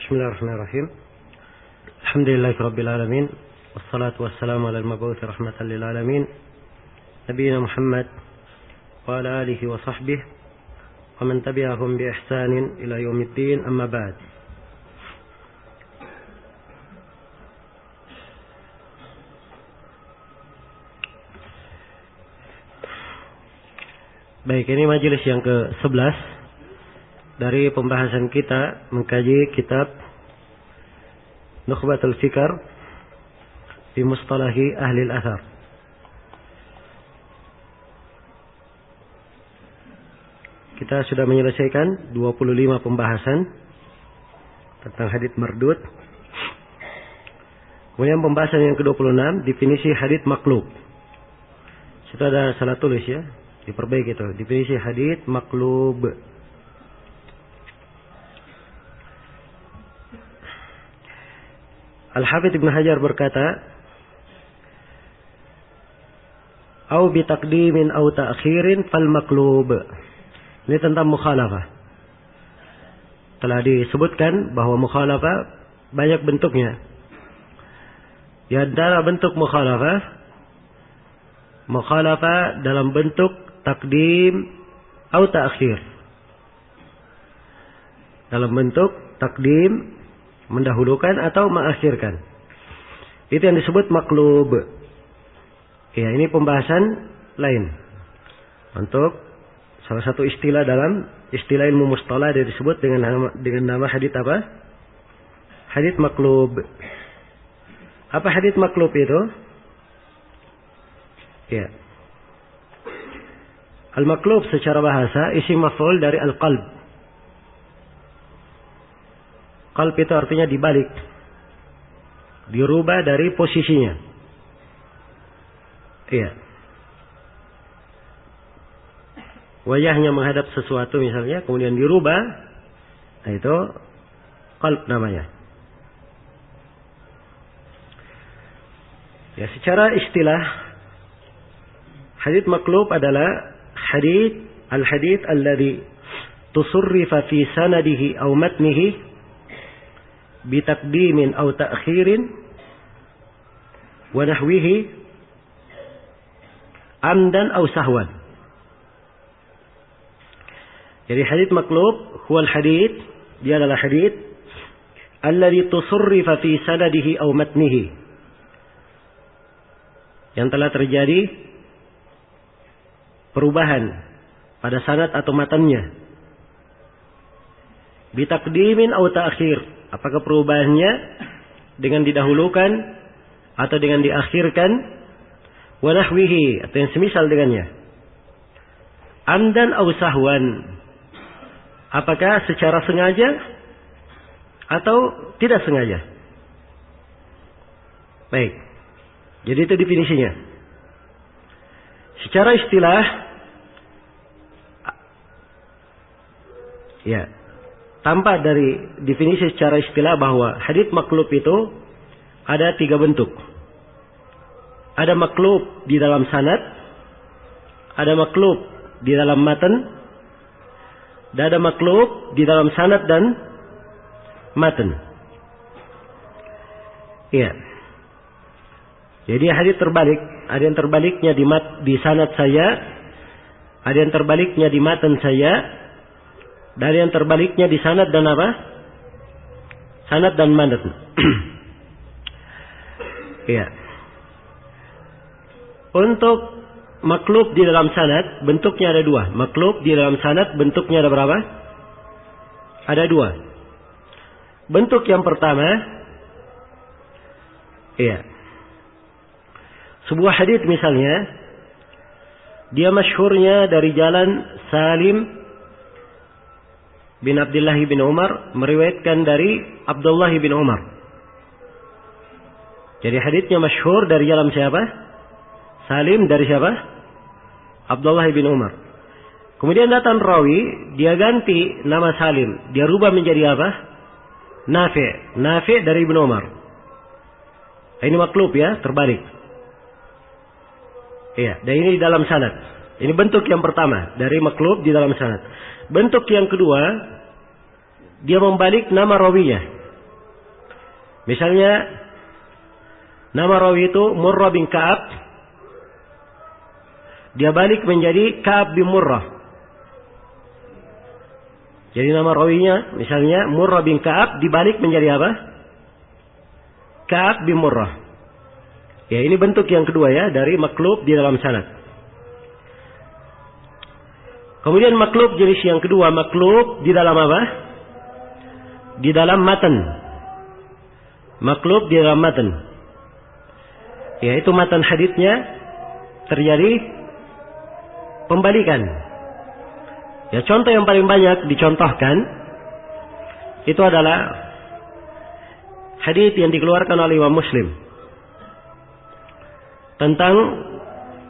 Bismillahirrahmanirrahim. Alhamdulillahirabbil alamin. Wassalatu wassalamu ala al-mab'uts rahmatan lil alamin. Nabiyina Muhammad wa ala alihi wa sahbihi wa man tabi'ahum bi ihsanin ila yaumiddin, amma ba'd. Baik, ini majelis yang ke-11 dari pembahasan kita mengkaji kitab Nukhbatul Fikr fi Mustalahi Ahli al-Athar. Kita sudah menyelesaikan 25 pembahasan tentang hadits mardud. Kemudian pembahasan yang ke-26, definisi hadits maqlub. Situ ada salah tulis ya, diperbaiki itu. Definisi hadits maqlub. Al-Hafidz Ibnu Hajar berkata, "Au bi taqdimin au ta'khirin fal maqlub." Ini tentang mukhalafah. Telah disebutkan bahwa mukhalafah banyak bentuknya. Di antara bentuk mukhalafah dalam bentuk taqdim au ta'khir. Dalam bentuk taqdim, mendahulukan atau mengakhirkan. Itu yang disebut maqlub. Ya, ini pembahasan lain. Untuk salah satu istilah dalam istilah ilmu mustalah dia disebut dengan nama hadits apa? Hadits maqlub. Apa hadits maqlub itu? Ya. Al-maqlub secara bahasa isim maf'ul dari al-qalb. Qalb itu artinya dibalik, dirubah dari posisinya. Iya. Wajahnya menghadap sesuatu misalnya, kemudian dirubah, nah itu qalb namanya. Ya, secara istilah hadits maqlub adalah al-hadits alladhi tusurrifa fi sanadihi aw matnihi bitaqdimin aw ta'khirin wa nahwihi amdan aw sahwan. Jadi hadits maqlub huwa al-hadits, dia adalah hadits alladhi tusurrifa fi sanadihi aw matnihi, yang telah terjadi perubahan pada sanad atau matannya, bitaqdimin aw ta'khir. Apakah perubahannya dengan didahulukan atau dengan diakhirkan, wa nahwihi atau yang semisal dengannya, amdan aw sahwan, apakah secara sengaja atau tidak sengaja. Baik, jadi itu definisinya. Secara istilah, ya, tampak dari definisi secara istilah bahwa hadits maqlub itu ada 3 bentuk. Ada maqlub di dalam sanad, ada maqlub di dalam matan, dan ada maqlub di dalam sanad dan matan. Iya. Jadi hadits terbalik, ada yang terbaliknya di sanad saya, ada yang terbaliknya di matan saya, dari yang terbaliknya di sanad dan apa? Sanad dan matan. Iya. Untuk maqlub di dalam sanad, bentuknya ada 2. Maqlub di dalam sanad, bentuknya ada berapa? Ada 2. Bentuk yang pertama, iya, sebuah hadits misalnya, dia masyhurnya dari jalan Salim bin Abdullah bin Umar, meriwayatkan dari Abdullah bin Umar. Jadi haditsnya masyhur dari jalan siapa? Salim dari siapa? Abdullah bin Umar. Kemudian datang rawi, dia ganti nama Salim, dia rubah menjadi apa? Nafi' dari Ibnu Umar. Ini maqlub ya, terbalik. Iya, dan ini di dalam sanad. Ini bentuk yang pertama dari maqlub di dalam sanad. Bentuk yang kedua, dia membalik nama rawinya. Misalnya nama rawi itu Murrah bin Ka'ab, dia balik menjadi Ka'ab bin Murrah. Jadi nama rawinya misalnya Murrah bin Ka'ab dibalik menjadi apa? Ka'ab bin Murrah. Ya, ini bentuk yang kedua ya dari maklub di dalam sanad. Kemudian maklub jenis yang kedua, maklub di dalam apa? Di dalam matan. Maklub di dalam matan. Yaitu matan haditsnya terjadi pembalikan. Ya, contoh yang paling banyak dicontohkan itu adalah hadits yang dikeluarkan oleh Imam Muslim tentang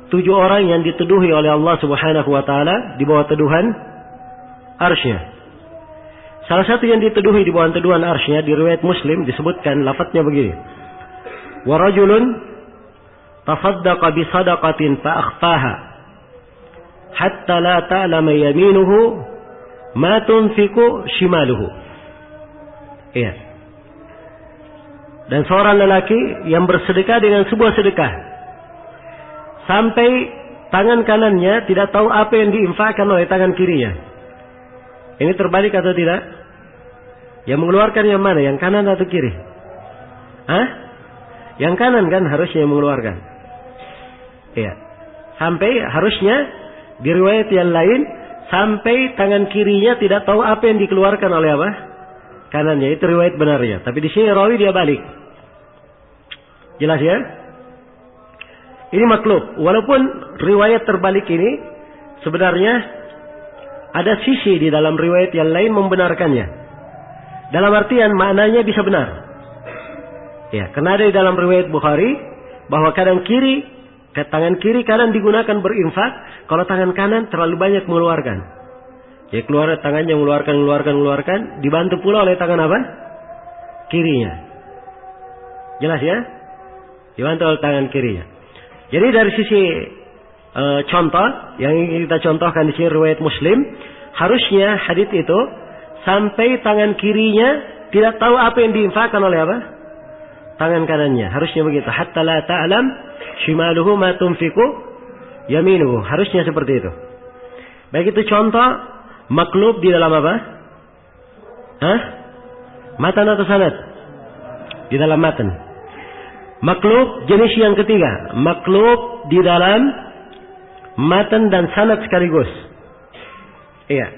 7 orang yang dituduhi oleh Allah Subhanahu wa taala di bawah teduhan arsy-Nya. Salah satu yang dituduhi di bawah teduhan arsy-Nya di riwayat Muslim disebutkan lafadznya begini. Wa rajulun tafaddaqa bi sadaqatin fa akhfaha hatta la ta'lama yaminuhu ma tunfiqu shimaluhu. Iya. Dan seorang lelaki yang bersedekah dengan sebuah sedekah sampai tangan kanannya tidak tahu apa yang diinfakkan oleh tangan kirinya. Ini terbalik atau tidak? Yang mengeluarkan yang mana? Yang kanan atau kiri? Hah? Yang kanan kan harusnya yang mengeluarkan. Iya. Sampai harusnya di riwayat yang lain sampai tangan kirinya tidak tahu apa yang dikeluarkan oleh apa? Kanannya. Itu riwayat benarnya. Tapi di sini rawi dia balik. Jelas ya? Ini maklub. Walaupun riwayat terbalik ini sebenarnya ada sisi di dalam riwayat yang lain membenarkannya. Dalam artian maknanya bisa benar. Ya, karena ada di dalam riwayat Bukhari bahwa tangan kiri kanan digunakan berinfak, kalau tangan kanan terlalu banyak mengeluarkan. Jadi keluar tangannya mengeluarkan, dibantu pula oleh tangan apa? Kirinya. Jelas ya? Dibantu oleh tangan kirinya. Jadi dari sisi contoh yang ingin kita contohkan di sini riwayat Muslim, harusnya hadits itu sampai tangan kirinya tidak tahu apa yang diinfakkan oleh apa? Tangan kanannya. Harusnya begitu. Hatta la ta'lam shimaluhu ma tunfiqu yaminuhu. Harusnya seperti itu. Baik, itu contoh maklub di dalam apa? Hah? Matan atau sanad? Di dalam matan. Maklub jenis yang ketiga, maklub di dalam matan dan sanad sekaligus. Iya.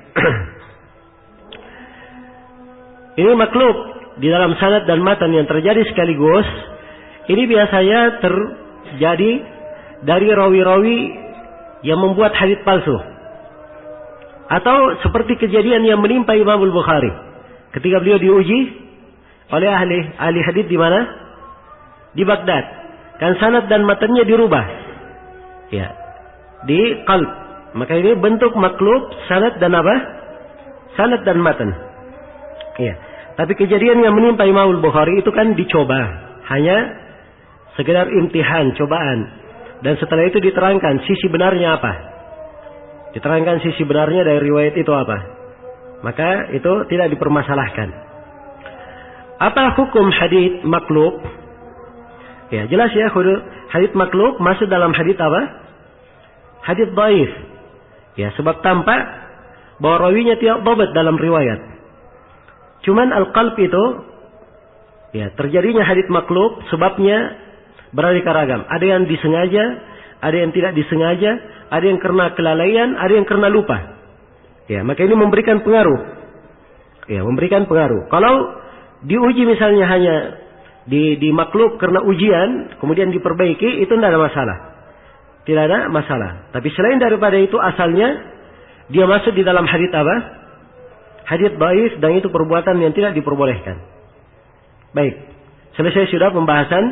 Ini maklub di dalam sanad dan matan yang terjadi sekaligus. Ini biasanya terjadi dari rawi-rawi yang membuat hadits palsu. Atau seperti kejadian yang menimpa Imam Al-Bukhari ketika beliau diuji oleh ahli hadits di mana? Di Baghdad. Kan sanad dan matanya dirubah. Ya. Di qalb. Maka ini bentuk maklub sanad dan apa? Sanad dan matan. Ya. Tapi kejadian yang menimpa Imam Al-Bukhari itu kan dicoba. Hanya sekedar imtihan, cobaan. Dan setelah itu diterangkan sisi benarnya apa. Diterangkan sisi benarnya dari riwayat itu apa. Maka itu tidak dipermasalahkan. Apa hukum hadits maklub? Ya, jelas ya, hadits maklub masuk dalam hadits apa? Hadits dhaif. Ya, sebab tampak bahwa rawinya tidak dhabat dalam riwayat. Cuman al-qalb itu ya, terjadinya hadits maklub sebabnya beraneka ragam. Ada yang disengaja, ada yang tidak disengaja, ada yang karena kelalaian, ada yang karena lupa. Ya, maka ini memberikan pengaruh. Ya, memberikan pengaruh. Kalau diuji misalnya hanya di maklub karena ujian, kemudian diperbaiki, itu tidak ada masalah. Tidak ada masalah. Tapi selain daripada itu, asalnya dia masuk di dalam hadits apa? Hadits dhaif, dan itu perbuatan yang tidak diperbolehkan. Baik. Selesai sudah pembahasan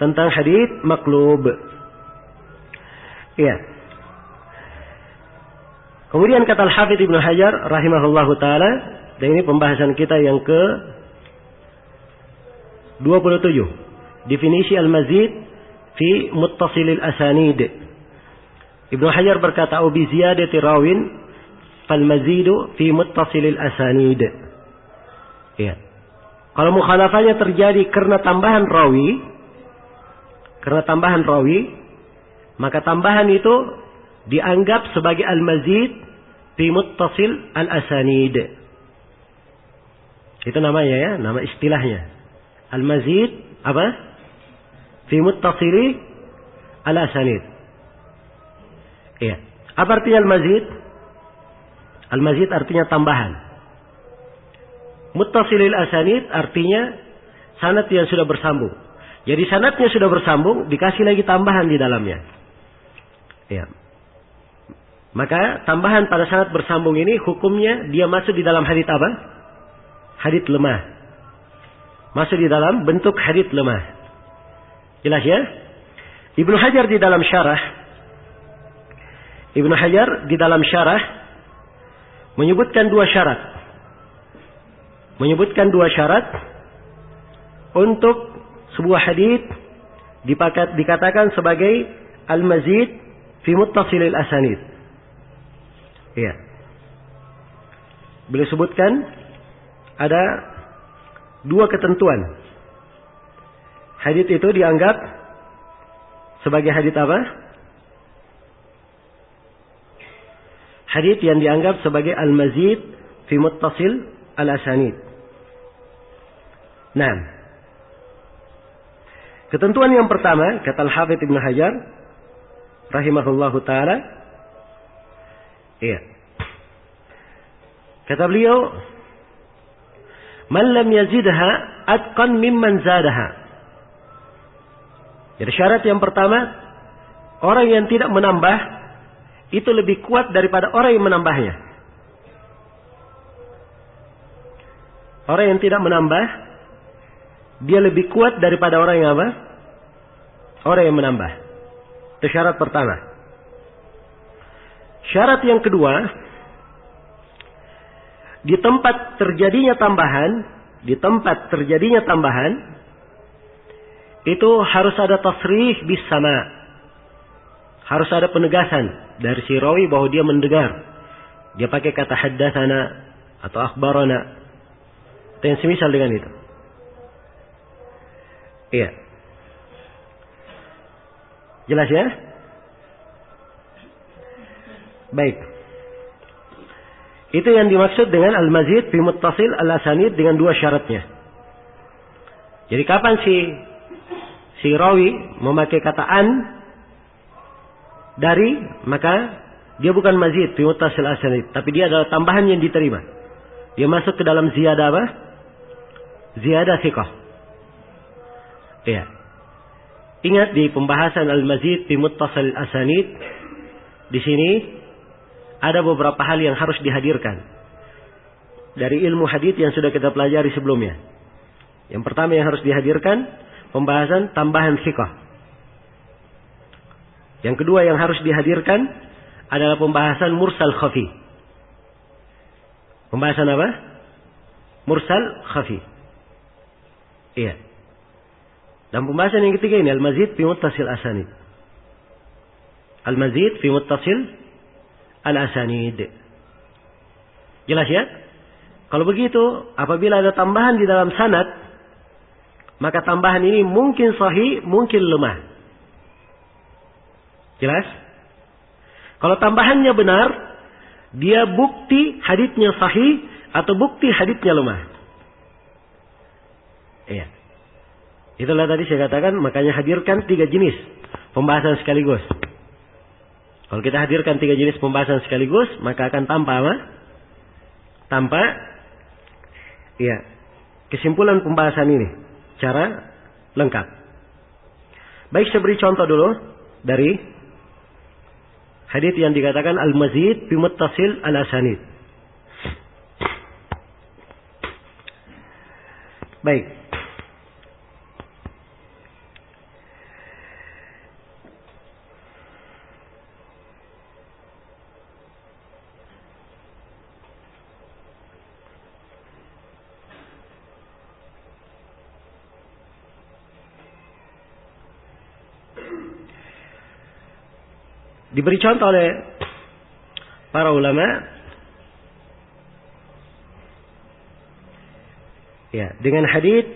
tentang hadits maklub. Iya. Kemudian kata Al-Hafidz Ibnu Hajar rahimahullahu taala, dan ini pembahasan kita yang ke 27. Definisi al-mazid fi muttasilil asanid. Ibnu Hajar berkata, "Au bi ziyadati rawin fal mazidu fi muttasilil asanid." Ya. Kalau mukhalafahnya terjadi karena tambahan rawi, maka tambahan itu dianggap sebagai al-mazid fi muttasil al-asanid. Itu namanya ya, nama istilahnya. Al-mazid apa? Fi muttasili al-asanid. Iya. Apa artinya al-mazid? Al-mazid artinya tambahan. Muttasilil asanid artinya sanad yang sudah bersambung. Jadi sanadnya sudah bersambung, dikasih lagi tambahan di dalamnya. Ya. Maka tambahan pada sanad bersambung ini hukumnya dia masuk di dalam hadits apa? Hadits lemah. Masuk di dalam bentuk hadits lemah. Jelas ya? Ibnu Hajar di dalam syarah menyebutkan dua syarat untuk sebuah hadits dikatakan sebagai al-mazid fi muttasilil asanid. Iya. Beliau sebutkan ada dua ketentuan. Hadits itu dianggap sebagai hadits apa? Hadits yang dianggap sebagai al-mazid fi muttasil al-asanid. Nah, ketentuan yang pertama, kata Al-Hafidz Ibnu Hajar rahimahullahu taala, iya. Kata beliau, "Man lam yazidha atqan mimman zadaha." Jadi syarat yang pertama, orang yang tidak menambah itu lebih kuat daripada orang yang menambahnya. Orang yang tidak menambah dia lebih kuat daripada orang yang apa? Orang yang menambah. Itu syarat pertama. Syarat yang kedua, di tempat terjadinya tambahan, itu harus ada tasrih bis sama. Harus ada penegasan dari si rawi bahwa dia mendengar. Dia pakai kata haddatsana atau akhbarana. Atau yang semisal dengan itu. Iya. Jelas ya? Baik. Itu yang dimaksud dengan al-mazid fi muttasil al-asanid dengan dua syaratnya. Jadi kapan si rawi memakai kata an dari, maka dia bukan mazid fi muttasil al-asanid, tapi dia adalah tambahan yang diterima. Dia masuk ke dalam ziyadah apa? Ziyadah thiqah. Iya. Ingat di pembahasan al-mazid fi muttasil al-asanid, di sini ada beberapa hal yang harus dihadirkan dari ilmu hadits yang sudah kita pelajari sebelumnya. Yang pertama yang harus dihadirkan pembahasan tambahan thiqah. Yang kedua yang harus dihadirkan adalah pembahasan mursal khafi. Pembahasan apa? Mursal khafi. Iya. Dan pembahasan yang ketiga ini al-mazid fi muttasil asanid. Al-mazid fi muttasil al-asanid. Jelas ya? Kalau begitu, apabila ada tambahan di dalam sanad, maka tambahan ini mungkin sahih, mungkin lemah. Jelas? Kalau tambahannya benar, dia bukti haditsnya sahih atau bukti haditsnya lemah. Iya. Itulah tadi saya katakan, makanya hadirkan 3 jenis pembahasan sekaligus. Kalau kita hadirkan 3 jenis pembahasan sekaligus, maka akan tanpa apa? Tanpa ya, kesimpulan pembahasan ini secara lengkap. Baik, saya beri contoh dulu dari hadits yang dikatakan al-mazid fi muttasil al-asanid. Baik. Diberi contoh oleh para ulama Ya, dengan hadits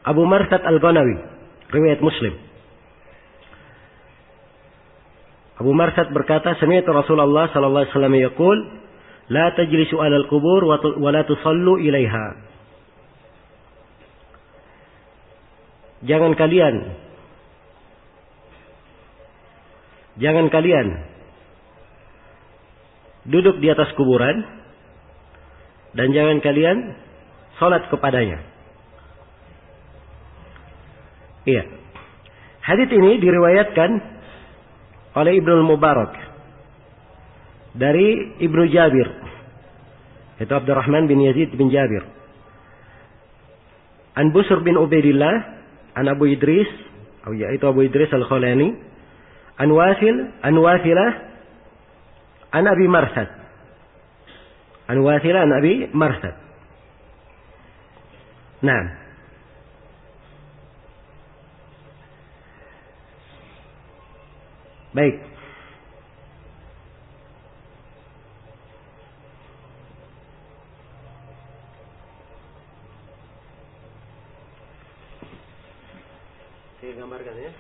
Abu Marsad Al-Ghanawi, riwayat Muslim. Abu Marsad berkata, sami'tu Rasulullah sallallahu alaihi wasallam yaqul, la tajlisu 'alal qubur wa la tusallu ilaiha. Jangan kalian duduk di atas kuburan dan jangan kalian salat kepadanya. Iya. Hadits ini diriwayatkan oleh Ibnu Mubarak dari Ibnu Jabir, itu Abdurrahman bin Yazid bin Jabir, an Busr bin Ubaidillah, an Abu Idris, yaitu Abu Idris Al-Khawlani, an Wathilah, an Abi Marsad, an Wathilah, an Abi Marsad. Nah, baik. Saya gambarkan ya.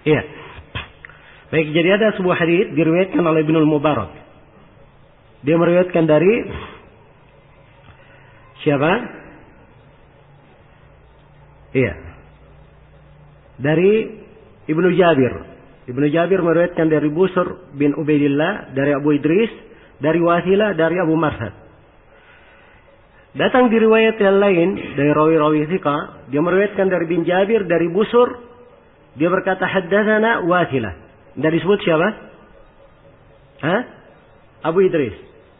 Iya. Baik, jadi ada sebuah hadits diriwayatkan oleh Ibnu Mubarak. Dia meriwayatkan dari siapa? Iya. Dari Ibnu Jabir. Ibnu Jabir meriwayatkan dari Busr bin Ubaidillah, dari Abu Idris, dari Wathilah, dari Abu Marsad. Datang di riwayat yang lain dari rawi-rawi thiqah, dia meriwayatkan dari bin Jabir, dari Busr. Dia berkata haddatsana Wathilah. Dari disebut siapa? Hah? Abu Idris.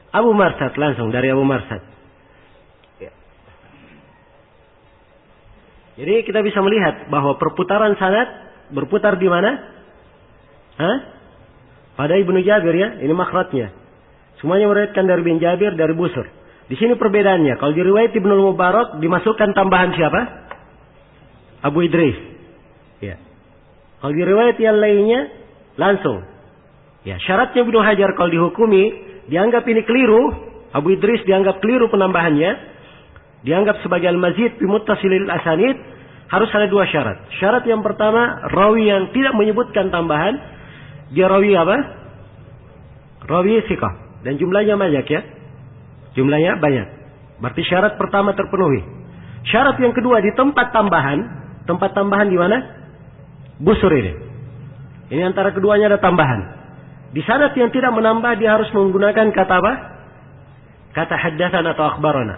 Abu Marsad langsung dari Abu Marsad. Ya. Jadi kita bisa melihat bahwa perputaran sanad berputar di mana? Hah? Pada Ibnu Jabir ya, ini makhrajnya. Semuanya meriwayatkan dari bin Jabir, dari Busr. Di sini perbedaannya. Kalau di riwayat Ibnu Mubarak dimasukkan tambahan siapa? Abu Idris. Ya. Kalau di riwayat yang lainnya langsung. Ya, syaratnya Ibnu Hajar kalau dihukumi dianggap ini keliru, Abu Idris dianggap keliru penambahannya, dianggap sebagai al-mazid fi muttasilil asanid, harus ada dua syarat. Syarat yang pertama, rawi yang tidak menyebutkan tambahan, dia rawi apa? Rawi thiqah. Dan jumlahnya banyak ya. Jumlahnya banyak. Berarti syarat pertama terpenuhi. Syarat yang kedua, di tempat tambahan di mana? Busur ini. Ini antara keduanya ada tambahan. Di sanad yang tidak menambah, dia harus menggunakan kata apa? Kata haddatsana atau akhbarana.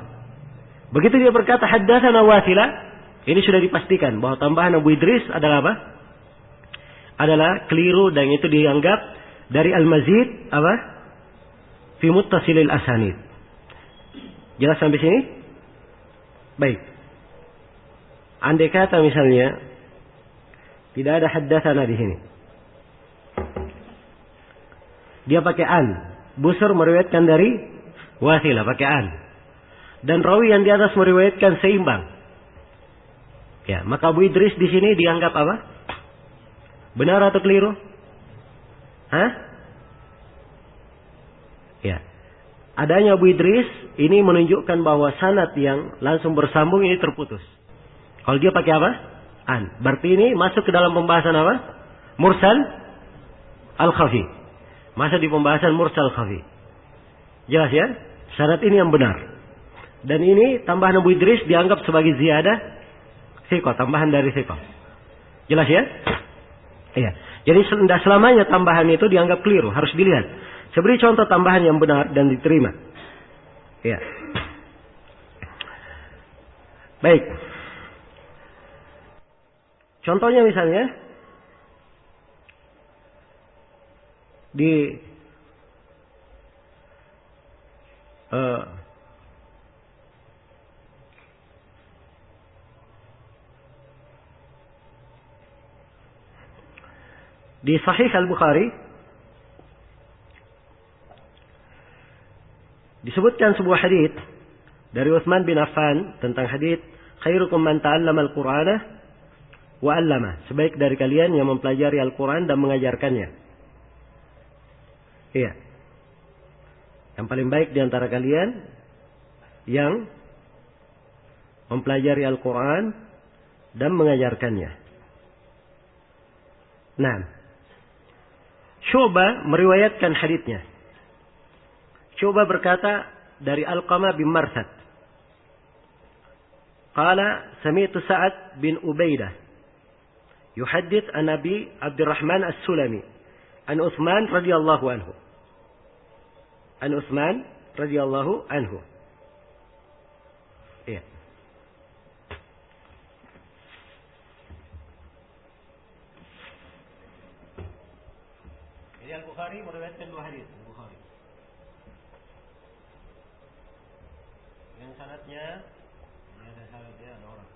Begitu dia berkata haddatsana Wasilah, ini sudah dipastikan bahwa tambahan Abu Idris adalah apa? Adalah keliru, dan itu dianggap dari al-mazid apa? Fi muttasilil asanid. Jelas sampai sini? Baik. Andai kata misalnya tidak ada haddatsana di sini, dia pakai an. Busur meriwayatkan dari Wasilah pakai an. Dan rawi yang di atas meriwayatkan seimbang. Ya, maka Abu Idris di sini dianggap apa? Benar atau keliru? Hah? Ya. Adanya Abu Idris ini menunjukkan bahwa sanad yang langsung bersambung ini terputus. Kalau dia pakai apa? An. Berarti ini masuk ke dalam pembahasan apa? Mursal al-khafi. Masuk di pembahasan mursal khafi. Jelas ya? Sanad ini yang benar. Dan ini tambahan Abu Idris dianggap sebagai ziyadah thiqah, tambahan dari thiqah. Jelas ya? Iya. Jadi tidak selamanya tambahan itu dianggap keliru, harus dilihat. Saya beri contoh tambahan yang benar dan diterima. Iya. Baik. Contohnya misalnya di Sahih Al-Bukhari disebutkan sebuah hadits dari Utsman bin Affan tentang hadits khairukum man ta'allama al-Qur'ana wa 'allama, sebaik dari kalian yang mempelajari Al-Qur'an dan mengajarkannya. Iya. Yang paling baik di antara kalian yang mempelajari Al-Qur'an dan mengajarkannya. Nah, Syu'bah meriwayatkan haditsnya. Syu'bah berkata dari Alqamah bin Marsad. Qala sami'tu Sa'ad bin Ubaidah yuhaddits an Abi Abdurrahman As-Sulami an Utsman radhiyallahu anhu. An Utsman radhiyallahu anhu. Iya. Jadi Al-Bukhari meriwayatkan dua hadis. Al-Bukhari. Yang sanadnya, ini ada sanadnya ada orang.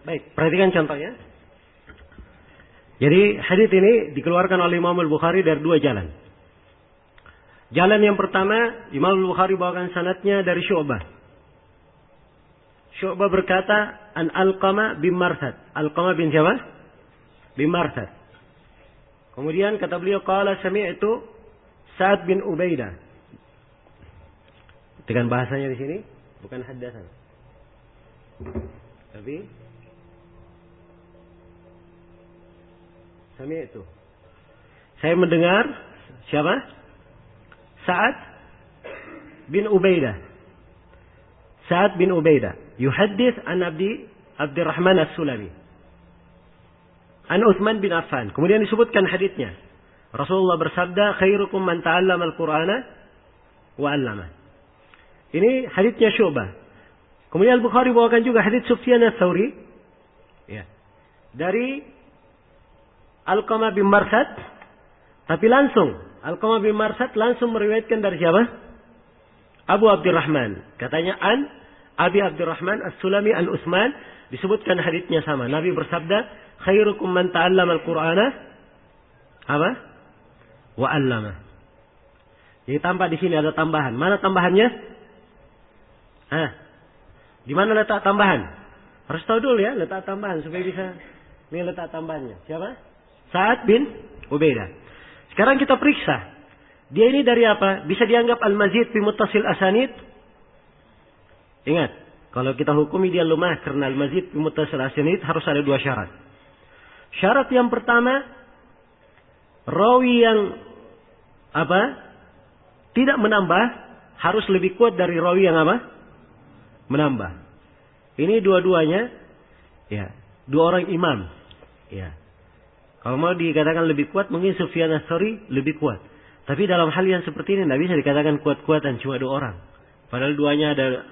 Baik, perhatikan contohnya. Jadi hadits ini dikeluarkan oleh Imam Al-Bukhari dari dua jalan. Jalan yang pertama, Imam Al-Bukhari bawakan sanadnya dari Syu'bah. Syu'bah berkata, An Alqamah bin Marsad. Alqamah bin siapa? Bin Marsad. Kemudian kata beliau, qala sami'tu Sa'ad bin Ubaidah. Dengan bahasanya di sini bukan haddatsan. Tapi sami'tu. Saya mendengar siapa? Sa'ad bin Ubaidah. Sa'ad bin Ubaidah yuhaddits an Abdurrahman As-Sulami. An Utsman bin Affan. Kemudian disebutkan haditsnya. Rasulullah bersabda, khairukum man ta'allama al-Qur'ana wa 'allama. Ini haditsnya Syu'bah. Kemudian Al-Bukhari bawakan juga hadits Sufyan Ats-Tsauri. Ya. Dari Alqamah bin Marsad. Tapi langsung Alqamah bin Marsad langsung meriwayatkan dari siapa? Abu Abdurrahman. Katanya an Abi Abdurrahman As-Sulami an Utsman. Disebutkan haditsnya sama. Nabi bersabda, khairukum man ta'allama al-Qur'ana apa? Wa 'allama. Jadi tampak di sini ada tambahan. Mana tambahannya? Di mana letak tambahan? Harus tahu dulu ya letak tambahan supaya bisa. Ini letak tambahannya. Siapa? Sa'ad bin Ubaidah. Sekarang kita periksa. Dia ini dari apa? Bisa dianggap al-mazid fi muttasil asanid? Ingat, kalau kita hukumi dia lemah karena al-mazid fi muttasil asanid harus ada dua syarat. Syarat yang pertama, rawi yang apa? Tidak menambah harus lebih kuat dari rawi yang apa? Menambah. Ini dua-duanya ya, dua orang imam. Ya. Kalau mau dikatakan lebih kuat mungkin Sufyan Ats-Tsauri lebih kuat. Tapi dalam hal yang seperti ini tidak bisa dikatakan kuat-kuatan cuma dua orang. Padahal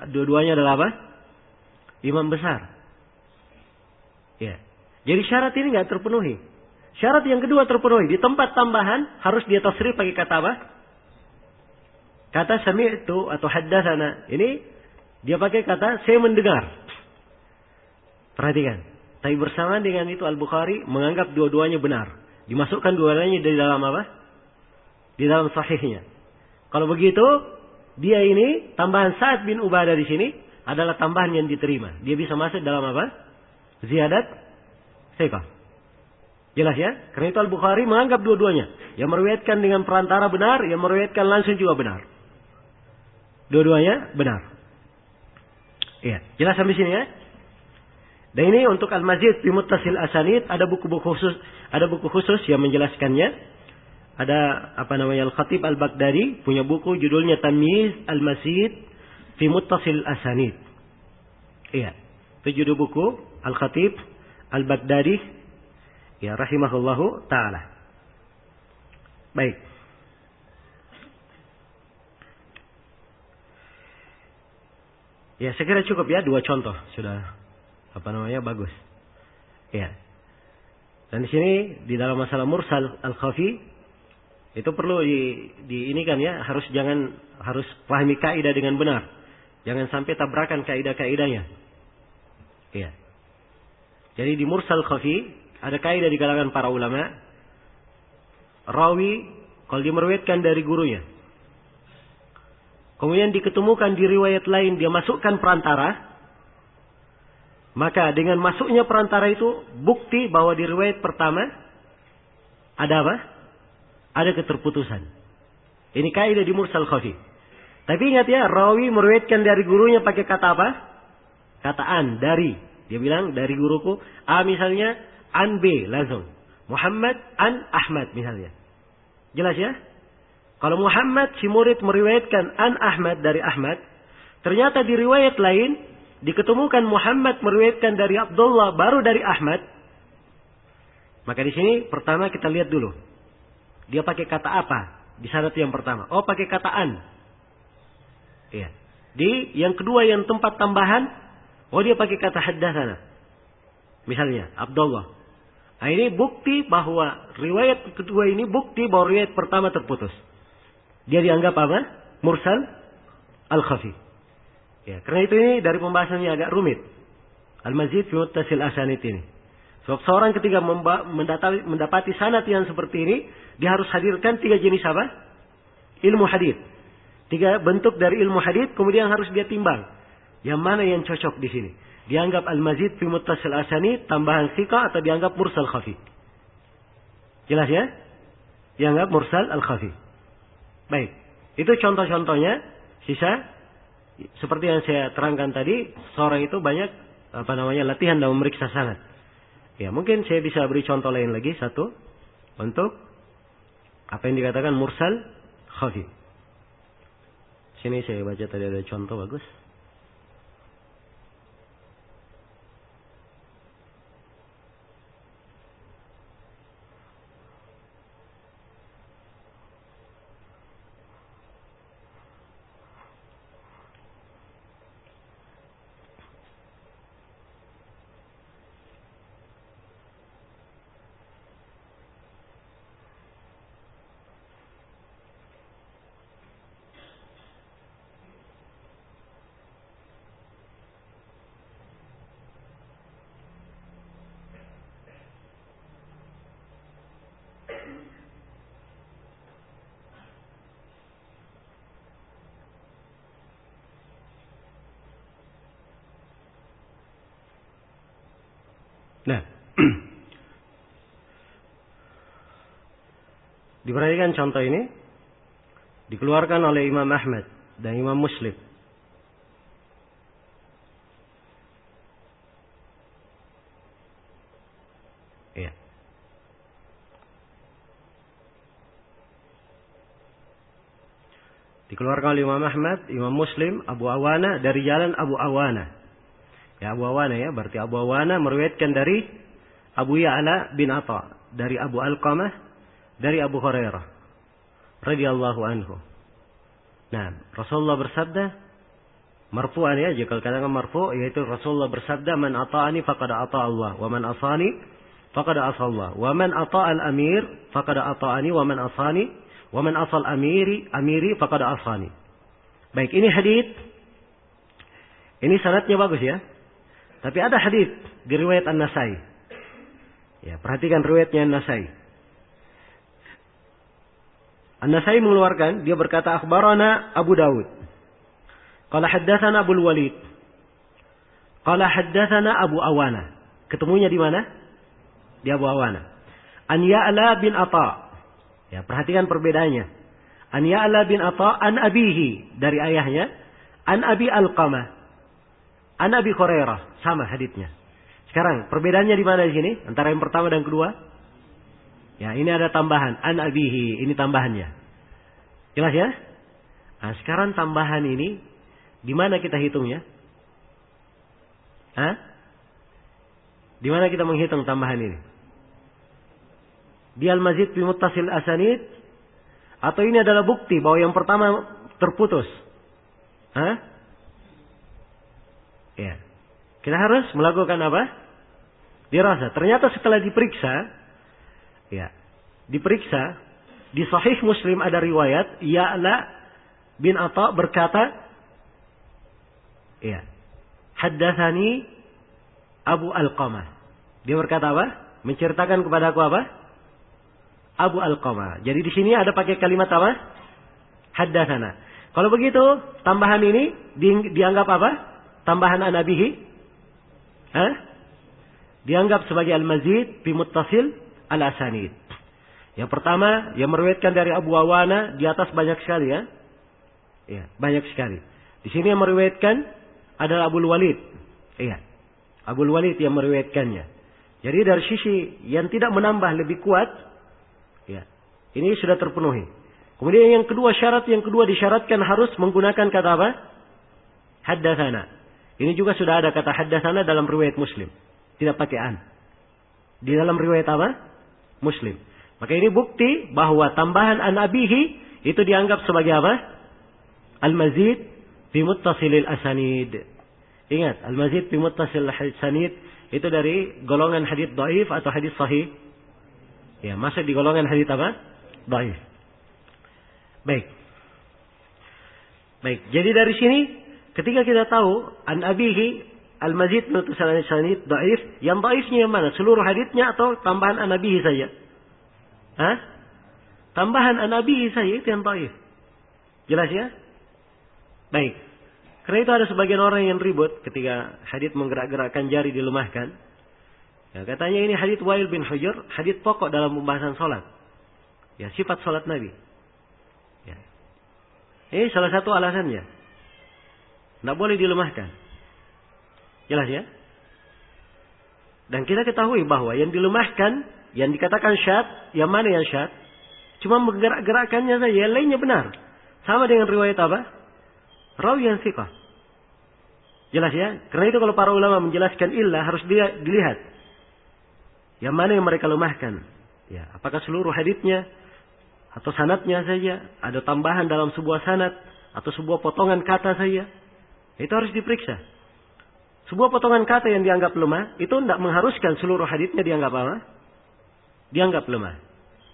dua-duanya adalah apa? Imam besar. Ya. Jadi syarat ini nggak terpenuhi. Syarat yang kedua terpenuhi. Di tempat tambahan harus dia tasrif pakai kata apa? Kata sami'tu atau haddatsana. Ini dia pakai kata saya mendengar. Perhatikan. Tapi bersamaan dengan itu Al-Bukhari menganggap dua-duanya benar. Dimasukkan dua-duanya di dalam apa? Di dalam sahihnya. Kalau begitu, dia ini tambahan Sa'ad bin Ubadah di sini adalah tambahan yang diterima. Dia bisa masuk dalam apa? Ziyadat thiqah. Jelas ya? Karena itu Al-Bukhari menganggap dua-duanya. Yang meriwayatkan dengan perantara benar, yang meriwayatkan langsung juga benar. Dua-duanya benar. Iya, jelas sampai sini ya. Dan ini untuk Al-Mazid fi Muttasil Asanid ada buku-buku khusus yang menjelaskannya. Ada Al-Khatib Al-Baghdadi punya buku judulnya Tamyiz Al-Mazid fi Muttasil Asanid. Iya, itu judul buku Al-Khatib Al-Baghdadi ya rahimahullahu taala. Baik. Ya, saya kira cukup ya dua contoh sudah bagus. Ya. Dan di sini di dalam masalah mursal al-khafi itu perlu ini kan ya, harus pahami kaidah dengan benar. Jangan sampai tabrakan kaidah-kaidahnya. Ya. Jadi di mursal khafi ada kaidah di kalangan para ulama. Rawi kalau dia meriwayatkan dari gurunya, kemudian diketemukan di riwayat lain dia masukkan perantara, maka dengan masuknya perantara itu bukti bahwa di riwayat pertama ada apa? Ada keterputusan. Ini kaidah di mursal khafi. Tapi ingat ya, rawi meriwayatkan dari gurunya pakai kata apa? Kata an, dari. Dia bilang dari guruku A misalnya, an B langsung. Muhammad an Ahmad misalnya. Jelas ya? Kalau Muhammad si murid meriwayatkan an Ahmad dari Ahmad, ternyata di riwayat lain diketemukan Muhammad meriwayatkan dari Abdullah baru dari Ahmad. Maka di sini pertama kita lihat dulu. Dia pakai kata apa di sanad yang pertama? Oh, pakai kata an. Iya. Di yang kedua yang tempat tambahan, oh dia pakai kata haddatsana. Misalnya Abdullah. Nah, ini bukti bahwa riwayat kedua ini bukti bahwa riwayat pertama terputus. Dia dianggap apa? Mursal al-khafi. Ya, karena itu ini dari pembahasannya agak rumit. Al-mazid fi muttasil asanid ini. Sebab seorang ketika mendapati sanad yang seperti ini, dia harus hadirkan 3 jenis apa? Ilmu hadits. 3 bentuk dari ilmu hadits, kemudian harus dia timbang. Yang mana yang cocok di sini? Dianggap al-mazid fi muttasil asanid, tambahan thiqah, atau dianggap mursal khafi? Jelas ya? Dianggap mursal al-khafi. Baik. Itu contoh-contohnya. Sisa, seperti yang saya terangkan tadi, seorang itu banyak latihan dalam memeriksa sanad. Ya, mungkin saya bisa beri contoh lain lagi satu untuk apa yang dikatakan mursal khafi. Sini saya baca tadi ada contoh bagus. Nah, diperhatikan contoh ini dikeluarkan oleh Imam Ahmad dan Imam Muslim. Ya. Dikeluarkan oleh Imam Ahmad, Imam Muslim, Abu Awana dari jalan Abu Awana. Ya, Abu Awana ya, berarti Abu Awana meriwayatkan dari Abu Ya'la bin Atha, dari Abu Alqamah, dari Abu Hurairah radhiyallahu anhu. Nah, Rasulullah bersabda marfu'an ya, jika katakan marfu' yaitu Rasulullah bersabda, "Man ata'ani faqad ata'a Allah, wa man asani faqad asa Allah, wa man ata'a al-amir faqad ata'ani, wa man asani, wa man asal amiri faqad asani." Baik, ini hadits. Ini sanadnya bagus ya. Tapi ada hadits di riwayat An-Nasai. Ya, perhatikan riwayatnya An-Nasai. An-Nasai mengeluarkan, dia berkata akhbarana Abu Dawud. Qala haddatsana Abul Walid. Qala haddatsana Abu Awana. Ketemunya di mana? Di Abu Awana. An Ya'la bin Atha. Ya, perhatikan perbedaannya. An Ya'la bin Atha an abihi, dari ayahnya. An Abi Alqamah. An Abi Hurairah, sama haditsnya. Sekarang perbedaannya di mana di sini antara yang pertama dan kedua? Ya, ini ada tambahan an abihi, ini tambahannya. Jelas ya? Nah, sekarang tambahan ini di mana kita hitungnya? Hah? Di mana kita menghitung tambahan ini? Di al-mazid fi muttasil asanid, atau ini adalah bukti bahwa yang pertama terputus? Hah? Ya. Kita harus melakukan apa? Dirasa. Ternyata setelah diperiksa, ya, diperiksa di Sahih Muslim ada riwayat Ya'la bin Atha berkata, ya, haddatsani Abu Alqamah. Dia berkata apa? Menceritakan kepada aku apa? Abu Alqamah. Jadi di sini ada pakai kalimat apa? Haddatsana. Kalau begitu, tambahan ini dianggap apa? Tambahan an abihi, dianggap sebagai al-mazid fi muttasil al-asanid. Yang pertama, yang meriwayatkan dari Abu Awana di atas banyak sekali ya. Ya, banyak sekali. Di sini yang meriwayatkan adalah Abul Walid. Iya. Abul Walid yang meriwayatkannya. Jadi dari sisi yang tidak menambah lebih kuat, ya, ini sudah terpenuhi. Kemudian yang kedua, syarat yang kedua disyaratkan harus menggunakan kata apa? Haddatsana. Ini juga sudah ada kata haddatsana dalam riwayat Muslim. Tidak pakai an. Di dalam riwayat apa? Muslim. Maka ini bukti bahwa tambahan an abihi itu dianggap sebagai apa? Al-mazid fi muttasilil asanid. Ingat, al-mazid fi muttasilil asanid itu dari golongan hadits dhaif atau hadits sahih. Ya, masuk di golongan hadits apa? Dhaif. Baik. Baik, jadi dari sini ketika kita tahu an abihi al-mazid min muttasil sanid dhaif. Yang dhaifnya yang mana? Seluruh haditsnya atau tambahan an-nabi saja? Hah? Tambahan an-nabi saja itu yang dhaif. Jelas ya? Baik. Karena itu ada sebagian orang yang ribut ketika hadits menggerak-gerakkan jari dilemahkan. Ya, katanya ini hadits Wa'il bin Hujr, hadits pokok dalam pembahasan salat. Ya, sifat salat Nabi. Ya. Ini salah satu alasannya. Tidak boleh dilemahkan. Jelas ya? Dan kita ketahui bahwa yang dilemahkan, yang dikatakan syad, yang mana yang syad? Cuma menggerak-gerakkannya saja, yang lainnya benar. Sama dengan riwayat apa? Rawi yang thiqah. Jelas ya? Karena itu kalau para ulama menjelaskan illah harus dilihat. Yang mana yang mereka lemahkan? Ya, apakah seluruh haditsnya atau sanadnya saja? Ada tambahan dalam sebuah sanad atau sebuah potongan kata saja? Itu harus diperiksa. Sebuah potongan kata yang dianggap lemah itu tidak mengharuskan seluruh haditsnya dianggap apa? Dianggap lemah.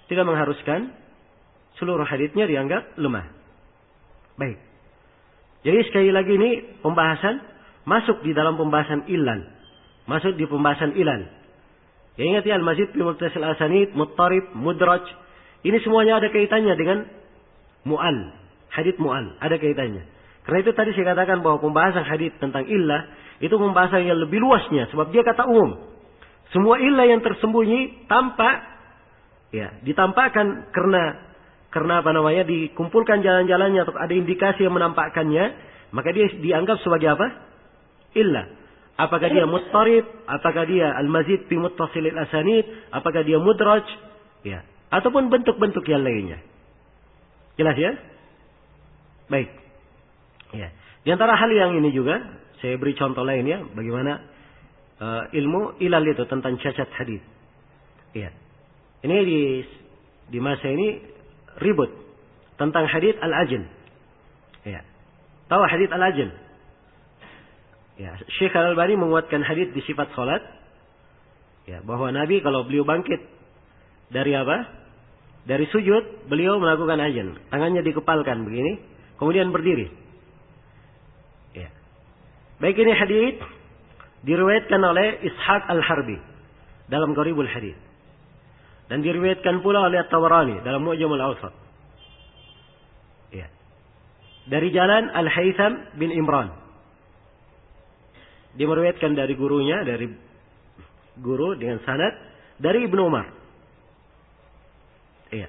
Tidak mengharuskan seluruh haditsnya dianggap lemah. Baik. Jadi sekali lagi ini pembahasan masuk di dalam pembahasan ilal. Masuk di pembahasan ilal. Ya ingat ya, al-mazid fi muttasil asanid, muttarib, mudraj. Ini semuanya ada kaitannya dengan mu'al. Hadits mu'al. Ada kaitannya. Karena itu tadi saya katakan bahwa pembahasan hadits tentang illah itu pembahasan yang lebih luasnya. Sebab dia kata umum. Semua illah yang tersembunyi tampak. Ya, ditampakkan karena apa namanya, dikumpulkan jalan-jalannya atau ada indikasi yang menampakkannya. Maka dia dianggap sebagai apa? Illah. Apakah dia muttarib, apakah dia al-mazid fi muttasilil asanid, apakah dia mudraj, ya, ataupun bentuk-bentuk yang lainnya. Jelas ya? Baik. Ya. Di antara hal yang ini juga saya beri contoh lain ya, bagaimana ilmu ilal itu tentang cacat hadis. Ya. Ini di masa ini ribut tentang hadis al-ajl. Ya. Tahu hadis al-ajl? Ya, Syekh Al-Albani menguatkan hadits di sifat salat. Ya, bahwa Nabi kalau beliau bangkit dari apa? Dari sujud, beliau melakukan ajn. Tangannya dikepalkan begini, kemudian berdiri. Ya. Baik, ini hadits diriwayatkan oleh Ishaq Al-Harbi dalam Gharibul Hadits. Dan diriwayatkan pula oleh At-Tabarani dalam Mu'jam Al-Awsat. Ya. Dari jalan Al-Haytham bin Imran. Dia meriwayatkan dari gurunya, dari guru dengan sanad dari Ibnu Umar. Iya.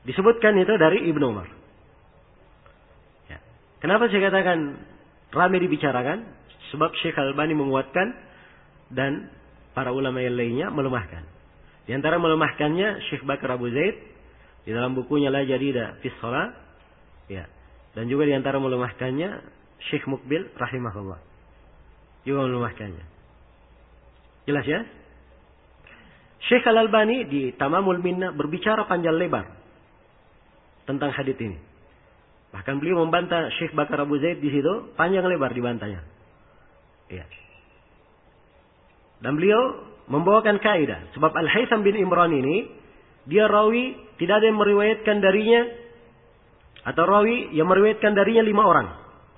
Disebutkan itu dari Ibnu Umar. Ya. Kenapa saya katakan ramai dibicarakan? Sebab Syekh Al-Albani menguatkan dan para ulama yang lainnya melemahkan. Di antara melemahkannya Syekh Bakar Abu Zaid di dalam bukunya La Jadida fi Shalah. Ya. Dan juga di antara melemahkannya Syekh Mukbil rahimahullah. Juga melemahkannya. Jelas ya? Syekh Al-Albani di Tamamul Minnah berbicara panjang lebar tentang hadits ini. Bahkan beliau membantah Syekh Bakar Abu Zaid di situ, panjang lebar dibantahnya. Ya. Dan beliau membawakan kaidah, sebab Al-Haytham bin Imran ini dia rawi tidak ada yang meriwayatkan darinya, atau rawi yang meriwayatkan darinya 5 orang.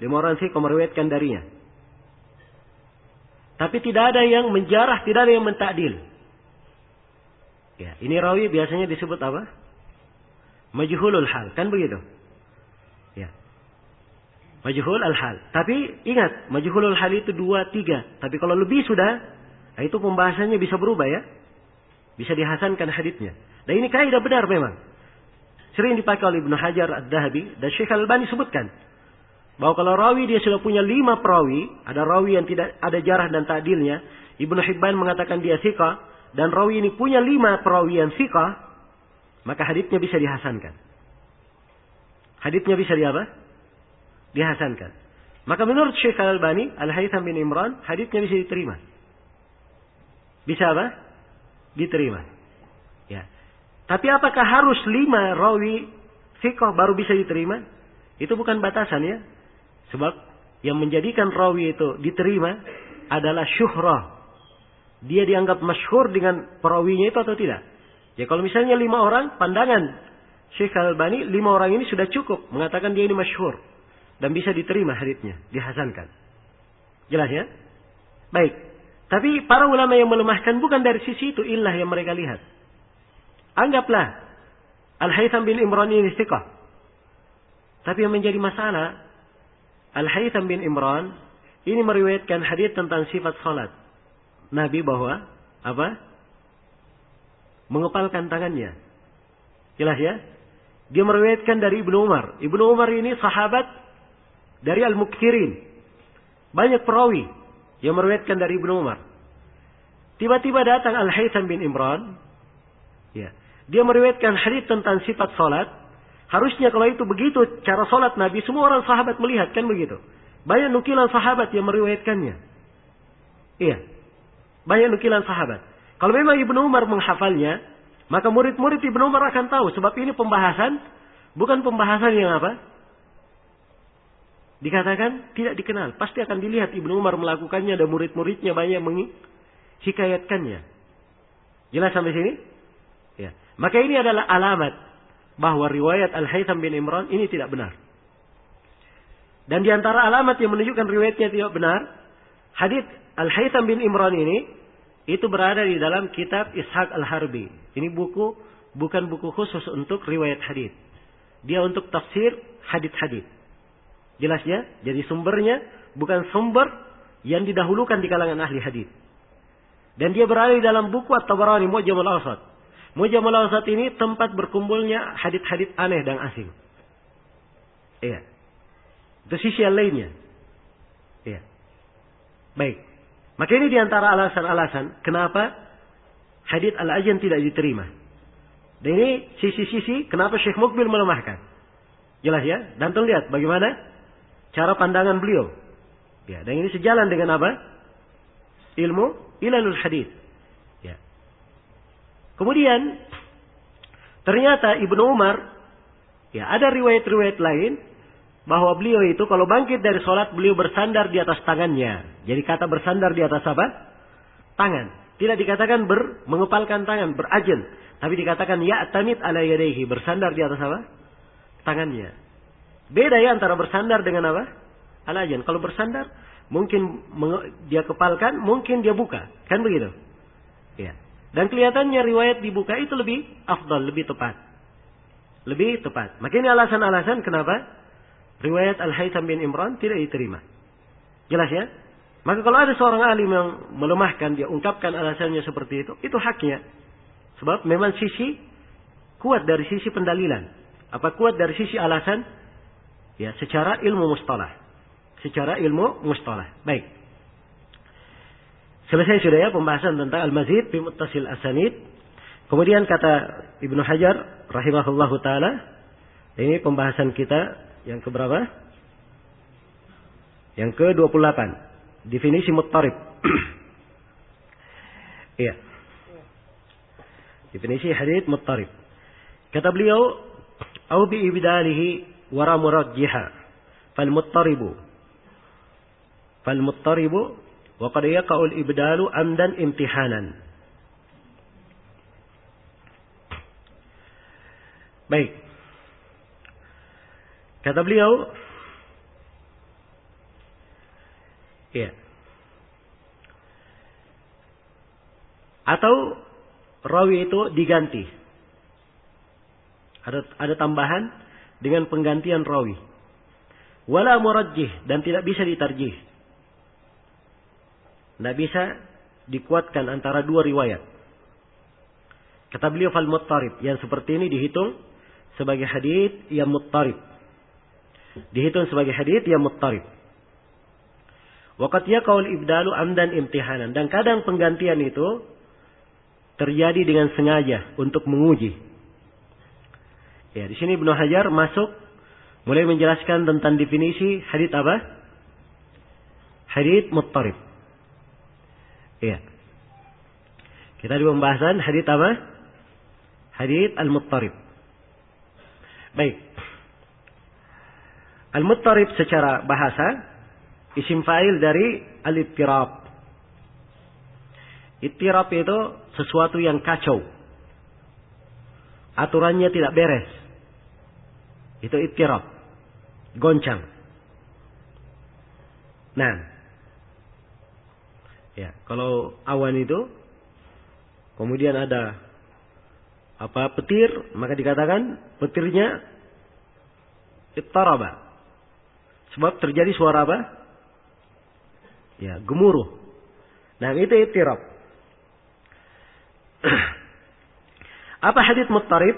5 orang sih meriwayatkan darinya. Tapi tidak ada yang menjarah, tidak ada yang mentakdil. Ya, ini rawi biasanya disebut apa? Majhulul hal, kan begitu? Ya. Majhul al-hal. Tapi ingat, majhulul hal itu 2, 3. Tapi kalau lebih sudah, nah itu pembahasannya bisa berubah ya. Bisa dihasankan haditsnya. Dan ini kaidah benar memang. Sering dipakai oleh Ibnu Hajar Ad-Dhahabi dan Syekh Al-Albani sebutkan. Bahwa kalau rawi dia sudah punya 5 perawi, ada rawi yang tidak ada jarah dan ta'dilnya, Ibnu Hibban mengatakan dia thiqah, dan rawi ini punya 5 perawi yang thiqah, maka haditsnya bisa dihasankan. Haditsnya bisa dihasankan. Maka menurut Syekh Al-Albani, Al-Haytham bin Imran, haditsnya bisa diterima. Bisa apa? Diterima. Ya. Tapi apakah harus 5 rawi thiqah baru bisa diterima? Itu bukan batasan ya. Sebab yang menjadikan rawi itu diterima adalah syuhrah. Dia dianggap masyhur dengan perawinya itu atau tidak. Ya kalau misalnya 5 orang, pandangan Syekh Al-Albani 5 orang ini sudah cukup mengatakan dia ini masyhur. Dan bisa diterima haditsnya, dihasankan. Jelas ya? Baik. Tapi para ulama yang melemahkan bukan dari sisi itu illah yang mereka lihat. Anggaplah Al-Haytham bin Imran ini thiqah. Tapi yang menjadi masalah, Al-Haytham bin Imran ini meriwayatkan hadis tentang sifat salat Nabi bahwa apa? Mengepalkan tangannya. Jelas ya? Dia meriwayatkan dari Ibnu Umar. Ibnu Umar ini sahabat dari Al-Mukthirin. Banyak perawi yang meriwayatkan dari Ibnu Umar. Tiba-tiba datang Al-Haytham bin Imran. Ya. Dia meriwayatkan hadis tentang sifat salat. Harusnya kalau itu begitu cara salat Nabi, semua orang sahabat melihat, kan begitu. Banyak nukilan sahabat yang meriwayatkannya. Iya. Banyak nukilan sahabat. Kalau memang Ibnu Umar menghafalnya, maka murid-murid Ibnu Umar akan tahu. Sebab ini pembahasan, bukan pembahasan yang apa? Dikatakan tidak dikenal. Pasti akan dilihat Ibnu Umar melakukannya dan murid-muridnya banyak menghikayatkannya. Jelas sampai sini? Ya. Maka ini adalah alamat bahwa riwayat Al-Haytham bin Imran ini tidak benar. Dan di antara alamat yang menunjukkan riwayatnya tidak benar, hadits Al-Haytham bin Imran ini itu berada di dalam kitab Ishaq Al-Harbi. Ini buku bukan buku khusus untuk riwayat hadits. Dia untuk tafsir hadits-hadits. Jelas ya? Jadi sumbernya bukan sumber yang didahulukan di kalangan ahli hadits. Dan dia berada di dalam buku At-Tabarani Mu'jam Al-Awsat. Mu'jam Al-Awsat ini tempat berkumpulnya hadits-hadits aneh dan asing. Iya. Itu sisi yang lainnya. Iya. Baik. Maka ini diantara alasan-alasan kenapa hadits Al-Ajam tidak diterima. Dan ini sisi-sisi kenapa Syekh Mukbil melemahkan. Jelas ya? Dan tuh lihat bagaimana cara pandangan beliau. Ya, dan ini sejalan dengan apa? Ilmu ilalul hadits. Ya. Kemudian ternyata Ibnu Umar, ya ada riwayat-riwayat lain bahwa beliau itu kalau bangkit dari sholat beliau bersandar di atas tangannya. Jadi kata bersandar di atas apa? Tangan. Tidak dikatakan mengepalkan tangan, berajen. Tapi dikatakan ya'tamid ala yadayhi, bersandar di atas apa? Tangannya. Beda ya antara bersandar dengan apa? Al-ajen. Kalau bersandar mungkin dia kepalkan, mungkin dia buka. Kan begitu? Ya. Dan kelihatannya riwayat dibuka itu lebih afdal, lebih tepat. Lebih tepat. Maka ini alasan-alasan kenapa riwayat Al-Haytham bin Imran tidak diterima. Jelas ya? Maka kalau ada seorang alim yang melemahkan, dia ungkapkan alasannya seperti itu haknya. Sebab memang sisi kuat dari sisi pendalilan. Apa kuat dari sisi alasan? Ya, secara ilmu mustalah. Secara ilmu mustalah. Baik. Selesai sudah ya pembahasan tentang Al-Mazid fi Muttasil Asanid. Kemudian kata Ibnu Hajar rahimahullahu taala, ini pembahasan kita yang keberapa? Yang ke-28. Definisi muttarib. Iya. Definisi hadits muttarib. Kata beliau, "Au bi ibdalihi wara murajjiha." Fal muttaribu wa qad yaqa'u al-ibdalu amdan imtihanan. Baik. Kata beliau, ya. Atau rawi itu diganti. Ada tambahan dengan penggantian rawi. Wala murajjih, dan tidak bisa ditarjih. Tidak bisa dikuatkan antara dua riwayat. Kata beliau fal muttarib, yang seperti ini dihitung sebagai hadits yang muttarib. Dihitung sebagai hadits yang muttarib. Waqad yaqaul ibdalu amdan imtihanan, dan kadang penggantian itu terjadi dengan sengaja untuk menguji. Ya, di sini Ibnu Hajar masuk mulai menjelaskan tentang definisi hadits apa? Hadits muttarib. Ya. Kita di pembahasan hadits apa? Hadits al-muttarib. Baik. Al-muttarib secara bahasa isim fa'il dari al-ittirab. Ittirab itu sesuatu yang kacau. Aturannya tidak beres. Itu ittirab. Goncang. Nah, Ya, kalau awan itu kemudian ada petir, maka dikatakan petirnya ittaraba. Sebab terjadi suara apa? Ya, gemuruh. Nah, itu ittirab. Apa hadits muttarib?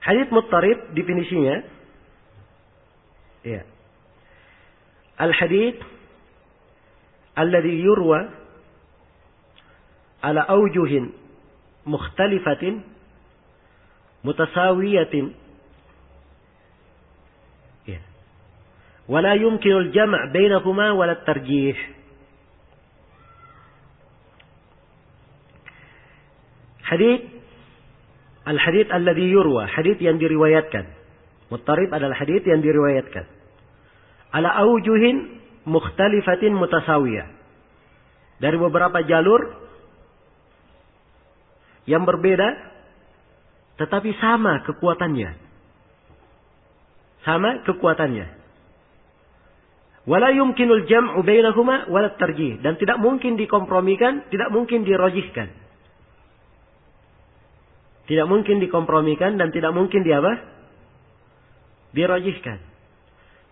Hadits muttarib definisinya, ya, al-hadits alladhi yurwa ala awjuhin mukhtalifatin mutasawiyatin, ya, wala yumkinul jam' bainahuma wala tarjih. Al-hadits alladhi yurwa, hadits yang diriwayatkan. Muttarib adalah hadits yang diriwayatkan. Ala awjuhin mukhtalifatin mutasawiyah. Dari beberapa jalur yang berbeda tetapi sama kekuatannya. Sama kekuatannya. Wala yumkinul jam'u bainahuma wala tarjih, dan tidak mungkin dikompromikan, tidak mungkin dirajihkan. Tidak mungkin dikompromikan dan tidak mungkin dirajihkan.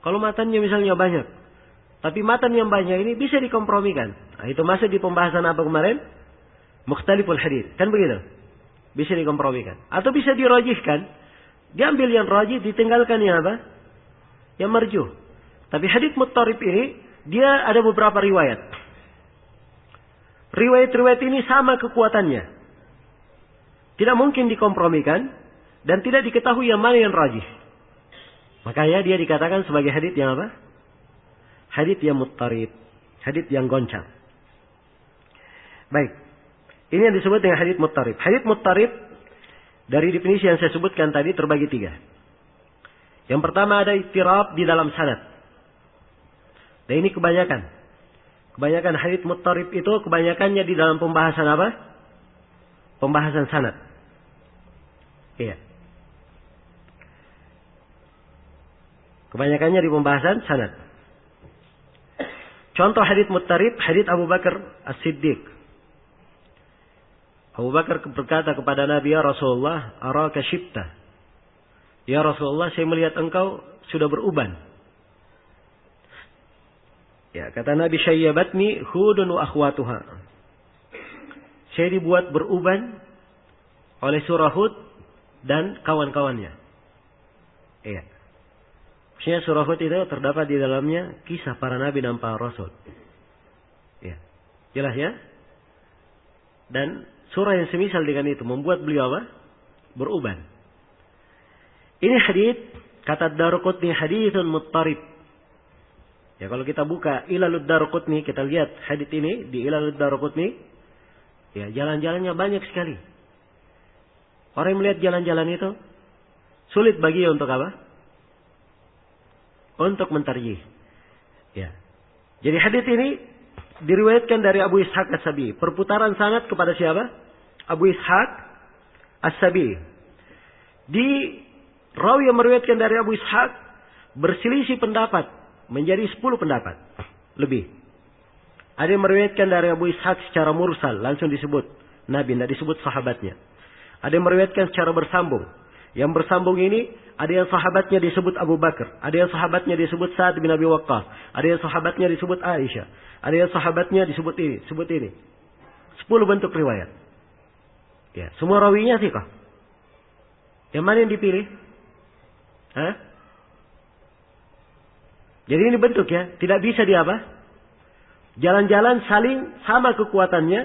Kalau matannya misalnya banyak, tapi matan yang banyak ini bisa dikompromikan. Nah, itu masuk di pembahasan apa kemarin? Mukhtaliful hadits. Kan begitu? Bisa dikompromikan. Atau bisa dirajihkan. Diambil yang rajih, ditinggalkan yang apa? Yang marjuh. Tapi hadits muttarib ini, dia ada beberapa riwayat. Riwayat-riwayat ini sama kekuatannya. Tidak mungkin dikompromikan dan tidak diketahui yang mana yang rajih. Makanya dia dikatakan sebagai hadits yang apa? Hadits yang muttarib, hadits yang goncang. Baik. Ini yang disebut dengan hadits muttarib. Hadits muttarib dari definisi yang saya sebutkan tadi terbagi 3. Yang pertama ada ittirab di dalam sanad. Dan ini kebanyakan. Kebanyakan hadits muttarib itu kebanyakannya di dalam pembahasan apa? Pembahasan sanad. Iya. Kebanyakannya di pembahasan sanad. Contoh hadits muttarib, hadits Abu Bakar As-Siddiq. Abu Bakar berkata kepada Nabi, ya Rasulullah, araka shibta. Ya Rasulullah, saya melihat engkau sudah beruban. Ya, kata Nabi, syayyabatni Hudun wa akhwatuha. Saya dibuat beruban oleh surah Hud dan kawan-kawannya. Iya. Maksudnya surah Hud itu terdapat di dalamnya kisah para nabi dan para rasul. Iya. Jelas ya? Dan surah yang semisal dengan itu membuat beliau apa? Beruban. Ini hadits, kata Daruqutni, haditsun muttarib. Ya, kalau kita buka Ilalud Daruqutni, kita lihat hadits ini di Ilalud Daruqutni. Ya, jalan-jalannya banyak sekali. Orang yang melihat jalan-jalan itu sulit baginya untuk apa? Untuk mentarjih. Ya. Jadi hadits ini diriwayatkan dari Abu Ishaq As-Sabi. Perputaran sanad kepada siapa? Abu Ishaq As-Sabi. Di rawi yang meriwayatkan dari Abu Ishaq berselisih pendapat menjadi 10 pendapat lebih. Ada yang meriwayatkan dari Abu Ishaq secara mursal, langsung disebut Nabi, tidak disebut sahabatnya. Ada yang meriwayatkan secara bersambung. Yang bersambung ini, ada yang sahabatnya disebut Abu Bakar. Ada yang sahabatnya disebut Sa'ad bin Abi Waqqas. Ada yang sahabatnya disebut Aisyah. Ada yang sahabatnya disebut ini, sebut ini. 10 bentuk riwayat. Ya, semua rawinya thiqah. Yang mana yang dipilih? Hah? Jadi ini bentuk ya, tidak bisa diapa? Jalan-jalan saling sama kekuatannya,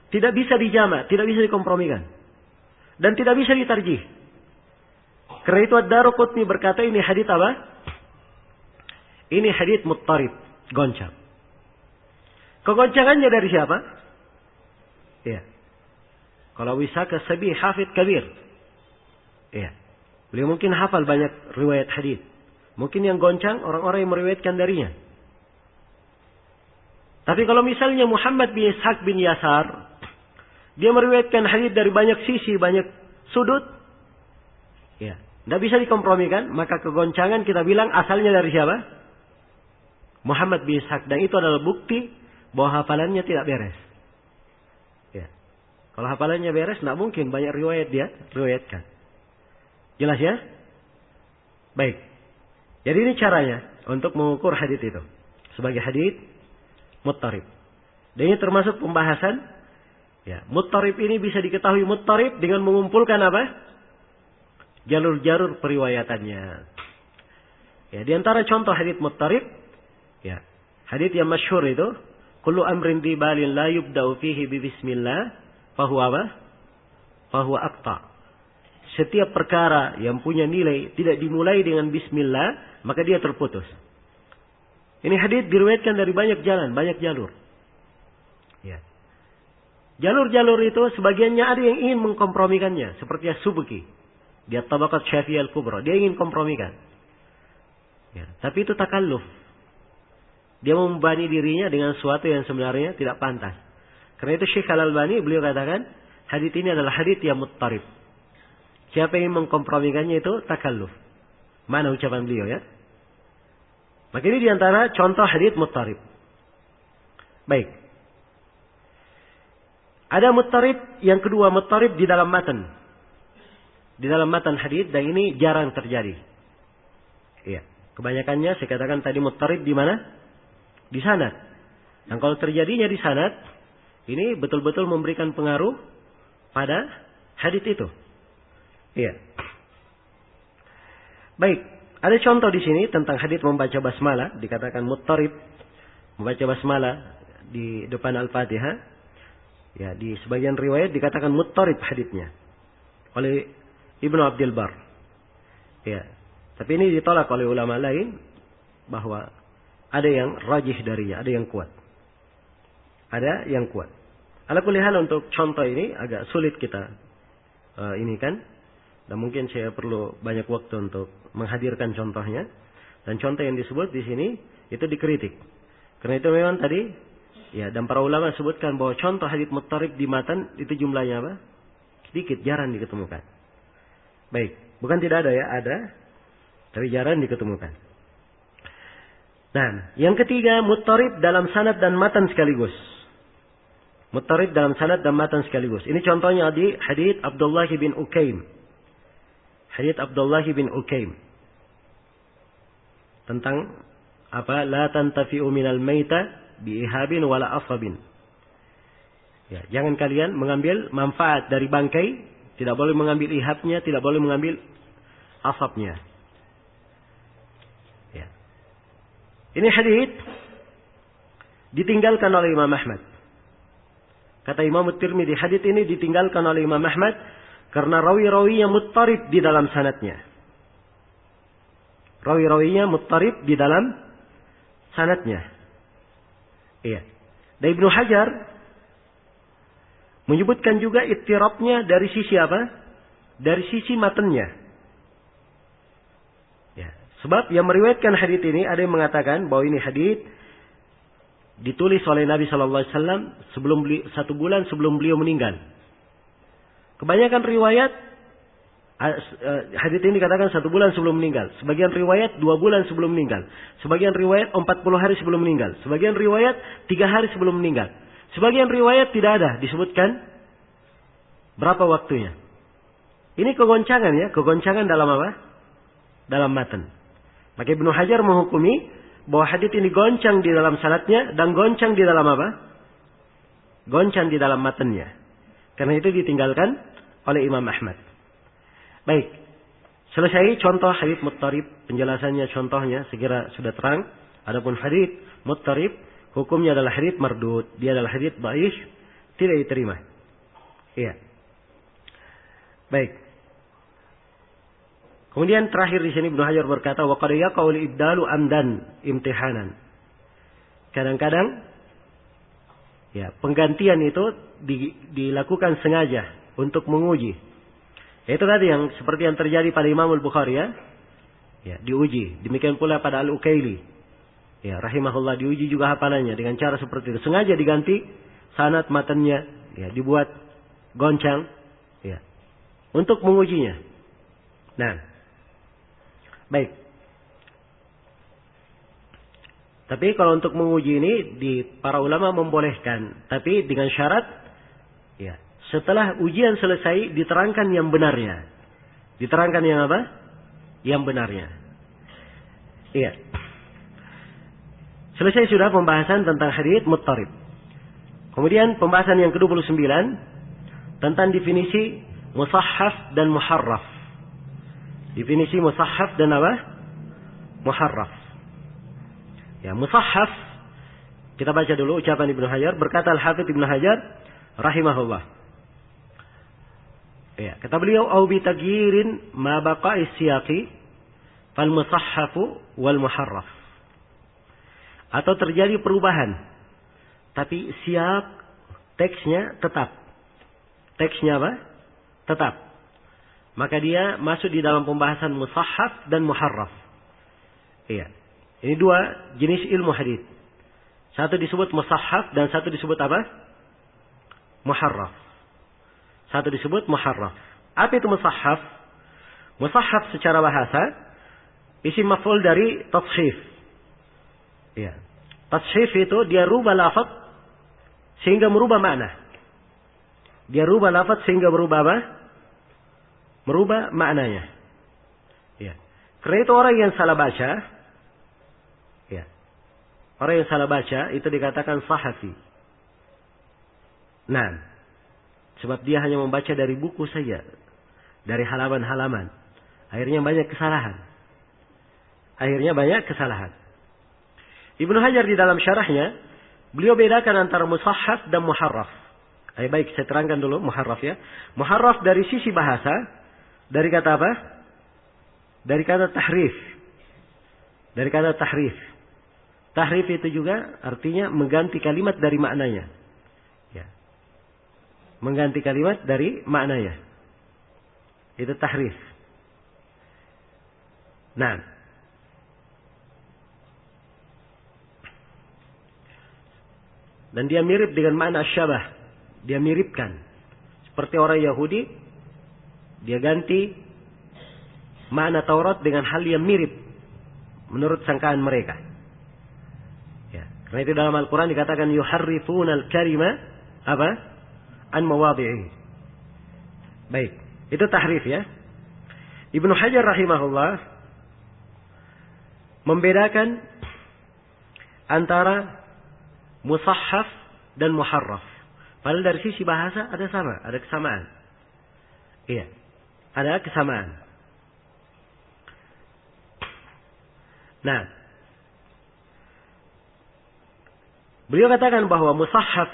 tidak bisa dijamak, tidak bisa dikompromikan. Dan tidak bisa ditarjih. Karena itu Ad-Daruqutni berkata ini hadits apa? Ini hadits muttarib, goncang. Kegoncangannya dari siapa? Iya. Kalau Wisaka Sabi hafid kabir. Iya. Beliau mungkin hafal banyak riwayat hadits. Mungkin yang goncang orang-orang yang meriwayatkan darinya. Tapi kalau misalnya Muhammad bin Ishaq bin Yasar, dia meriwayatkan hadits dari banyak sisi, banyak sudut. Ya, tidak bisa dikompromikan. Maka kegoncangan kita bilang asalnya dari siapa? Muhammad bin Ishaq. Dan itu adalah bukti bahwa hafalannya tidak beres. Ya. Kalau hafalannya beres, tidak mungkin banyak riwayat dia riwayatkan. Jelas ya? Baik. Jadi ini caranya untuk mengukur hadits itu sebagai hadits muttarib. Dan ini termasuk pembahasan. Ya, muttarib ini bisa diketahui muttarib dengan mengumpulkan apa? Jalur-jalur periwayatannya. Ya, di antara contoh hadits muttarib, ya, hadits yang masyhur itu, kullu amrin di balin la yubda'u fihi bi bismillah, fahuwa apa? Fahuwa aqta. Setiap perkara yang punya nilai tidak dimulai dengan bismillah, maka dia terputus. Ini hadits diriwayatkan dari banyak jalan, banyak jalur. Ya. Jalur-jalur itu sebagiannya ada yang ingin mengkompromikannya, seperti As-Subki. Dia Tabaqat Syafi'iyah Al-Kubra, dia ingin kompromikan. Ya, tapi itu takalluf. Dia membebani dirinya dengan sesuatu yang sebenarnya tidak pantas. Karena itu Syekh Al-Albani beliau katakan, hadits ini adalah hadits yang muttarib. Siapa yang mengkompromikannya itu takalluf. Mana ucapan beliau ya? Maka ini diantara contoh hadits muttarib. Baik. Ada muttarib yang kedua, muttarib di dalam matan. Di dalam matan hadits, dan ini jarang terjadi. Iya. Kebanyakannya saya katakan tadi muttarib di mana? Di sanad. Dan kalau terjadinya di sanad, ini betul-betul memberikan pengaruh pada hadits itu. Iya. Baik, ada contoh di sini tentang hadits membaca basmalah, dikatakan muttarib, membaca basmalah di depan Al-Fatihah. Ya, di sebagian riwayat dikatakan muttarib haditsnya oleh Ibnu Abdul Bar. Ya, tapi ini ditolak oleh ulama lain bahwa ada yang rajih darinya, ada yang kuat. Ada yang kuat. Ala kulli hal untuk contoh ini agak sulit kita ini kan. Dan mungkin saya perlu banyak waktu untuk menghadirkan contohnya. Dan contoh yang disebut di sini itu dikritik. Karena itu memang tadi, ya, dan para ulama sebutkan bahwa contoh hadits muttarib di matan itu jumlahnya apa? Sedikit, jarang diketemukan. Baik, bukan tidak ada ya, ada, tapi jarang diketemukan. Nah, yang ketiga, muttarib dalam sanad dan matan sekaligus. Muttarib dalam sanad dan matan sekaligus. Ini contohnya di hadits Abdullah bin Ukaim. Hadits Abdullah bin Ukaim. Tentang apa? La tantafi'u minal maita bi'ihabin wala asabin. Ya, jangan kalian mengambil manfaat dari bangkai, tidak boleh mengambil ihabnya, tidak boleh mengambil asabnya. Ya. Ini hadits ditinggalkan oleh Imam Ahmad. Kata Imam Tirmidzi, hadits ini ditinggalkan oleh Imam Ahmad karena rawi-rawinya muttarib di dalam sanadnya. Rawi-rawinya muttarib di dalam sanadnya. Iya. Dan Ibnu Hajar menyebutkan juga ittirabnya dari sisi apa? Dari sisi matanya. Ya. Sebab yang meriwayatkan hadits ini ada yang mengatakan bahwa ini hadits ditulis oleh Nabi Sallallahu Alaihi Wasallam sebelum 1 bulan sebelum beliau meninggal. Kebanyakan riwayat hadits ini dikatakan 1 bulan sebelum meninggal. Sebagian riwayat 2 bulan sebelum meninggal. Sebagian riwayat 40 hari sebelum meninggal. Sebagian riwayat 3 hari sebelum meninggal. Sebagian riwayat tidak ada disebutkan berapa waktunya. Ini kegoncangan ya, kegoncangan dalam apa? Dalam matan. Maka Ibnu Hajar menghukumi bahwa hadits ini goncang di dalam sanadnya dan goncang di dalam apa? Goncang di dalam matannya. Karena itu ditinggalkan oleh Imam Ahmad. Baik. Selesai contoh hadits muttarib, penjelasannya contohnya segera sudah terang. Adapun hadits muttarib hukumnya adalah hadits mardud, dia adalah hadits dhaif, tidak diterima. Iya. Baik. Kemudian terakhir di sini Ibnu Hajar berkata, wa qad yaqa'u al-ibdalu amdan imtihanan. Kadang-kadang ya, penggantian itu dilakukan sengaja untuk menguji. Itu tadi yang seperti yang terjadi pada Imam Al-Bukhari ya. Ya, diuji. Demikian pula pada Al-Ukaili. Ya, rahimahullah, diuji juga hafalannya dengan cara seperti itu. Sengaja diganti sanad matannya, ya, dibuat goncang, ya, untuk mengujinya. Nah, baik. Tapi kalau untuk menguji ini para ulama membolehkan, tapi dengan syarat ya, setelah ujian selesai diterangkan yang benarnya. Diterangkan yang apa? Yang benarnya. Iya. Selesai sudah pembahasan tentang hadits muttarib. Kemudian pembahasan yang ke-29 tentang definisi musahhaf dan muharraf. Definisi musahhaf dan apa? Muharraf. Ya, musahhaf, kita baca dulu ucapan Ibnu Hajar. Berkata Al-Hafidz Ibnu Hajar rahimahullah. Ya, kata beliau, "Au bi tagyirin ma baqa'i siyaqi fal musahhafu wal muharraf." Atau terjadi perubahan, tapi siyak teksnya tetap. Teksnya apa? Tetap. Maka dia masuk di dalam pembahasan musahhaf dan muharraf. Iya. Ini dua jenis ilmu hadis. Satu disebut musahhaf dan satu disebut apa? Muharraf. Satu disebut muharraf. Apa itu musahhaf? Musahhaf secara bahasa isim maf'ul dari tashif. Ya. Tashif itu dia rubah lafaz sehingga merubah makna. Dia rubah lafaz sehingga berubah apa? Merubah maknanya. Ya. Karena itu orang yang salah baca, ya. Orang yang salah baca itu dikatakan sahafi. Nah, sebab dia hanya membaca dari buku saja, dari halaman-halaman. Akhirnya banyak kesalahan. Ibnu Hajar di dalam syarahnya, beliau bedakan antara musahhaf dan muharraf. Baik, saya terangkan dulu muharraf ya. Muharraf dari sisi bahasa, dari kata apa? Dari kata tahrif. Dari kata tahrif. Tahrif itu juga artinya mengganti kalimat dari maknanya. Ya. Mengganti kalimat dari maknanya. Itu tahrif. Nah, dan dia mirip dengan makna syabah. Dia miripkan. Seperti orang Yahudi, dia ganti makna Taurat dengan hal yang mirip menurut sangkaan mereka. Ya, karena itu dalam Al-Quran dikatakan yuharrifuna al-kalima apa? An mawadhi'i. Baik, itu tahrif ya. Ibnu Hajar rahimahullah membedakan antara musahhaf dan muharraf. Padahal dari sisi bahasa ada kesamaan. Iya, ada kesamaan. Nah, beliau katakan bahwa musahhaf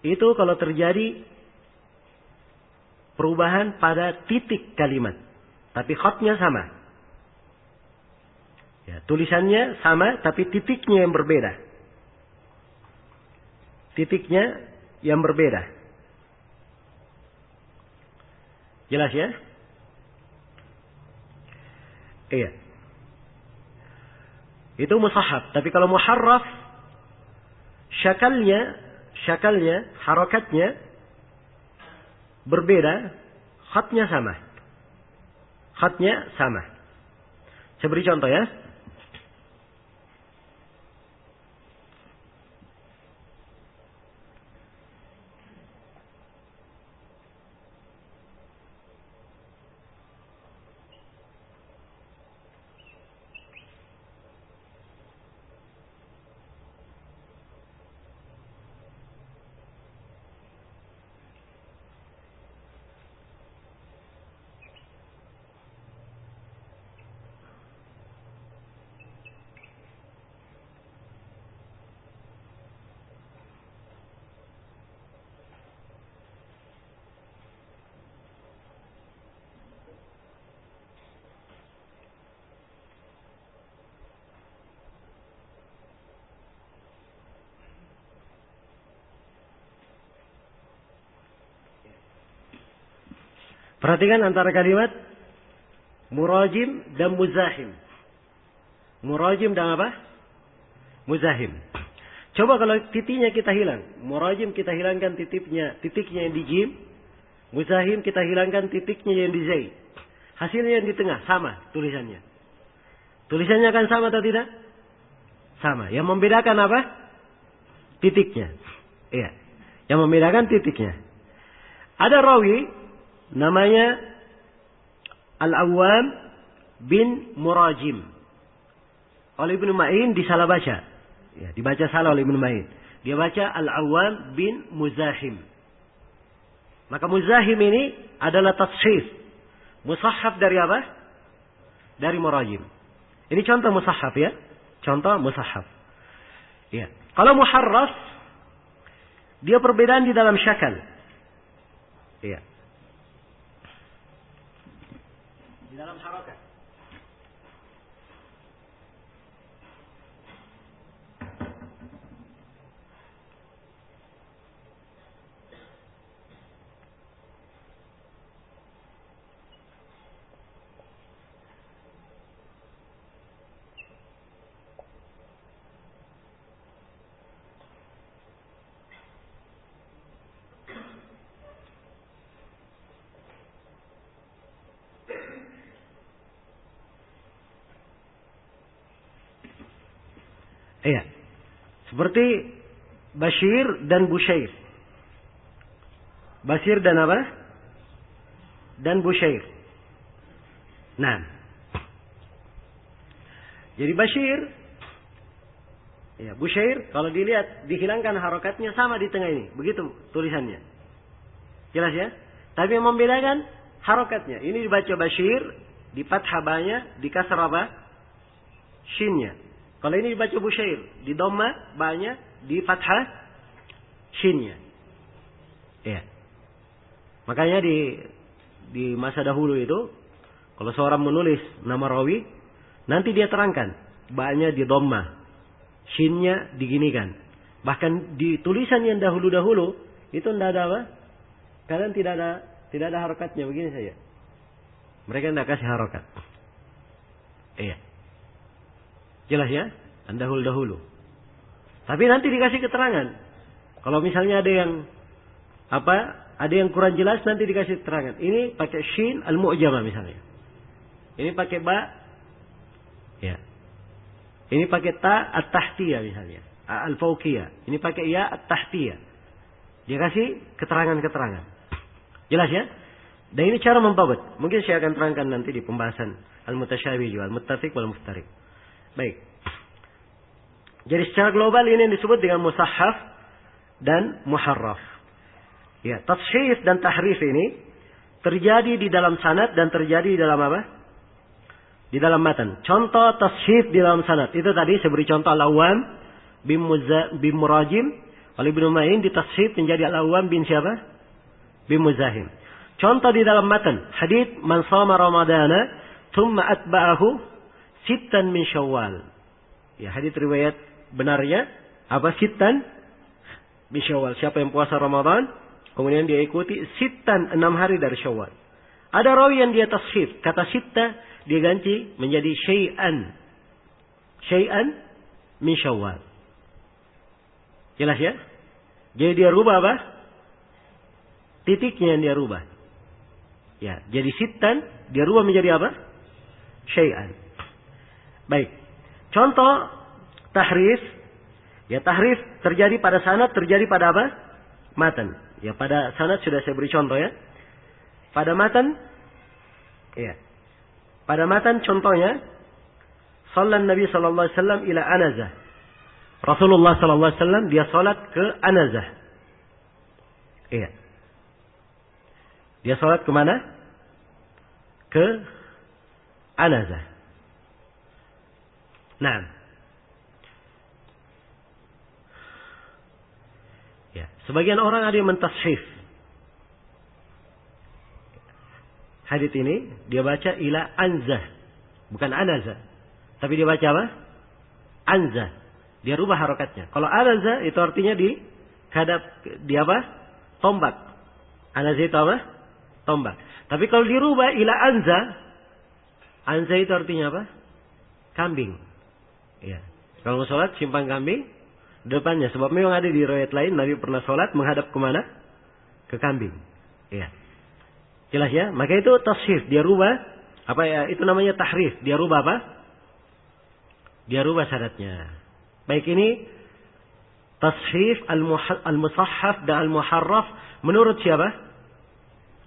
itu kalau terjadi perubahan pada titik kalimat, tapi khatnya sama. Ya, tulisannya sama, tapi titiknya yang berbeda. Titiknya yang berbeda. Jelas ya? Iya. Itu musahhaf. Tapi kalau muharraf, syakalnya, harakatnya berbeda, khatnya sama. Saya beri contoh ya. Perhatikan antara kalimat murajim dan muzahim. Murajim dan apa? Muzahim. Coba kalau titiknya kita hilang. Murajim kita hilangkan titiknya yang di jim. Muzahim kita hilangkan titiknya yang di zai. Hasilnya yang di tengah, sama tulisannya. Tulisannya akan sama atau tidak? Sama. Yang membedakan apa? Titiknya. Iya. Yang membedakan titiknya. Ada rawi namanya Al-Awwam bin Murajim. Oleh Ibnu Ma'in disalah baca. Ya, dibaca salah oleh Ibnu Ma'in. Dia baca Al-Awwam bin Muzahim. Maka Muzahim ini adalah tashif. Musahhaf dari apa? Dari Murajim. Ini contoh musahhaf ya. Contoh musahhaf. Ya. Kalau muharraf, dia perbedaan di dalam syakal. Ya. Di dalam harakat. Iya. Seperti Bashir dan Bushair. Bashir dan apa? Dan Bushair. Nah. Jadi Bashir. Ya, Bushair kalau dilihat dihilangkan harokatnya sama di tengah ini. Begitu tulisannya. Jelas ya? Tapi yang membedakan harokatnya. Ini dibaca Bashir, di fathah ba-nya, di kasrah apa? Shinnya. Kalau ini dibaca Bushair, di dhamma ba-nya, di fathah shinnya. Ya. Makanya di masa dahulu itu, kalau seorang menulis nama rawi, nanti dia terangkan ba-nya di dhamma, shinnya diginikan. Bahkan di tulisan yang dahulu-dahulu itu tidak ada apa? Kadang tidak ada harokatnya begini saja. Mereka tidak kasih harokat. Iya. Jelas ya? Dahulu-dahulu. Tapi nanti dikasih keterangan. Kalau misalnya ada yang kurang jelas nanti dikasih keterangan. Ini pakai shin al-mu'jamah misalnya. Ini pakai ba. Ya. Ini pakai ta at-tahtiyah misalnya. Al-fawqiyah. Ini pakai ya at-tahtiyah. Dia kasih keterangan-keterangan. Jelas ya? Dan ini cara membabat. Mungkin saya akan terangkan nanti di pembahasan al-mutasyabih juga, al-muttafiq wal muftariq. Baik. Jadi secara global ini yang disebut dengan musahhaf dan muharraf. Ya, tashif dan tahrif ini terjadi di dalam sanad dan terjadi di dalam apa? Di dalam matan. Contoh tashif di dalam sanad itu tadi saya beri contoh Al-Awwam bin Murajim. Oleh Ibnu Ma'in ditashif menjadi Al-Awwam bin siapa? Bin Muzahim. Contoh di dalam matan hadits man shama ramadana thumma atba'ahu sittan min Syawal. Ya, hadits riwayat benarnya apa? Sittan min Syawal. Siapa yang puasa Ramadan, kemudian dia ikuti sittan 6 hari dari Syawal. Ada rawi yang dia tashif, kata sitta dia ganti menjadi syai'an. Syai'an min Syawal. Jelas ya? Jadi dia rubah apa? Titiknya yang dia rubah. Ya, jadi sittan dia rubah menjadi apa? Syai'an. Baik. Contoh tahrif. Ya, tahrif terjadi pada sanad, terjadi pada apa? Matan. Ya, pada sanad sudah saya beri contoh ya. Pada matan, ya. Pada matan contohnya, sallan Nabi sallallahu alaihi wasallam ila Anazah. Rasulullah sallallahu alaihi wasallam dia salat ke Anazah. Iya. Dia salat ke mana? Ke Anazah. Nah, ya, sebagian orang ada yang mentashif. Hadits ini dia baca ila anzah, bukan anazah, tapi dia baca apa? Anzah. Dia rubah harokatnya. Kalau anazah itu artinya di apa? Tombak. Anazah itu apa? Tombak. Tapi kalau dirubah ila anzah, anzah itu artinya apa? Kambing. Ya. Kalau mau sholat simpan kambing depannya. Sebab memang ada di riwayat lain Nabi pernah sholat menghadap kemana? Ke kambing. Ya. Jelas ya? Maka itu tashif. Dia rubah. Apa ya? Itu namanya tahrif. Dia rubah apa? Dia rubah syaratnya. Baik, ini tashif al-musahhaf dan al-muharraf menurut siapa?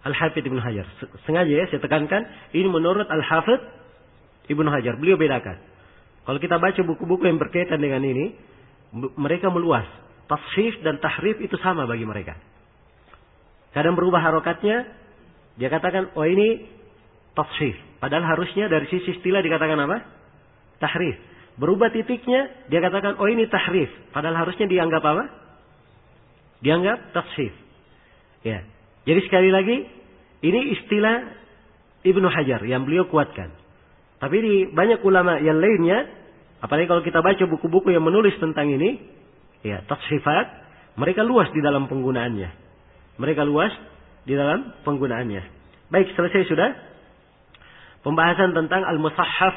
Al-Hafidz Ibnu Hajar. Sengaja ya saya tekankan, ini menurut Al-Hafidz Ibnu Hajar. Beliau bedakan. Kalau kita baca buku-buku yang berkaitan dengan ini, mereka meluas. Tashif dan tahrif itu sama bagi mereka. Kadang berubah harokatnya, dia katakan, oh ini tashif. Padahal harusnya dari sisi istilah dikatakan apa? Tahrif. Berubah titiknya, dia katakan, oh ini tahrif. Padahal harusnya dianggap apa? Dianggap tashif. Ya. Jadi sekali lagi, ini istilah Ibnu Hajar yang beliau kuatkan. Tapi di banyak ulama yang lainnya, apalagi kalau kita baca buku-buku yang menulis tentang ini, ya, tashifat, mereka luas di dalam penggunaannya. Mereka luas di dalam penggunaannya. Baik, selesai sudah pembahasan tentang al-musahhaf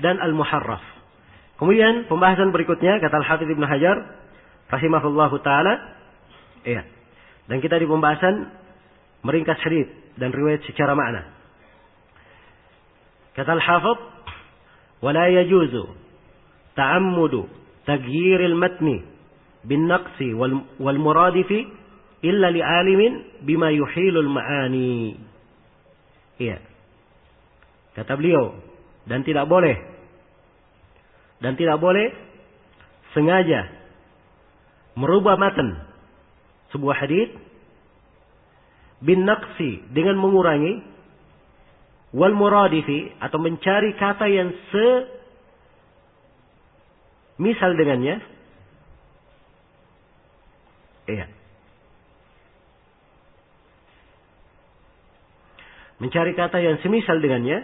dan al-muharraf. Kemudian pembahasan berikutnya kata Al-Hafidz Ibnu Hajar rahimahullahu taala, ya. Dan kita di pembahasan meringkas hadits dan riwayat secara makna. Kata Al-Hafidz, "Wa la yajuzu ta'ammudu taghyir al-matni bin-naqsi wal-muradifi illa li'alimin bima yuhilul ma'ani." Iya. Kata beliau, dan tidak boleh sengaja merubah matan sebuah hadits bin naqsi dengan mengurangi, wal muradifi atau mencari kata yang semisal dengannya. Iya. Mencari kata yang semisal dengannya,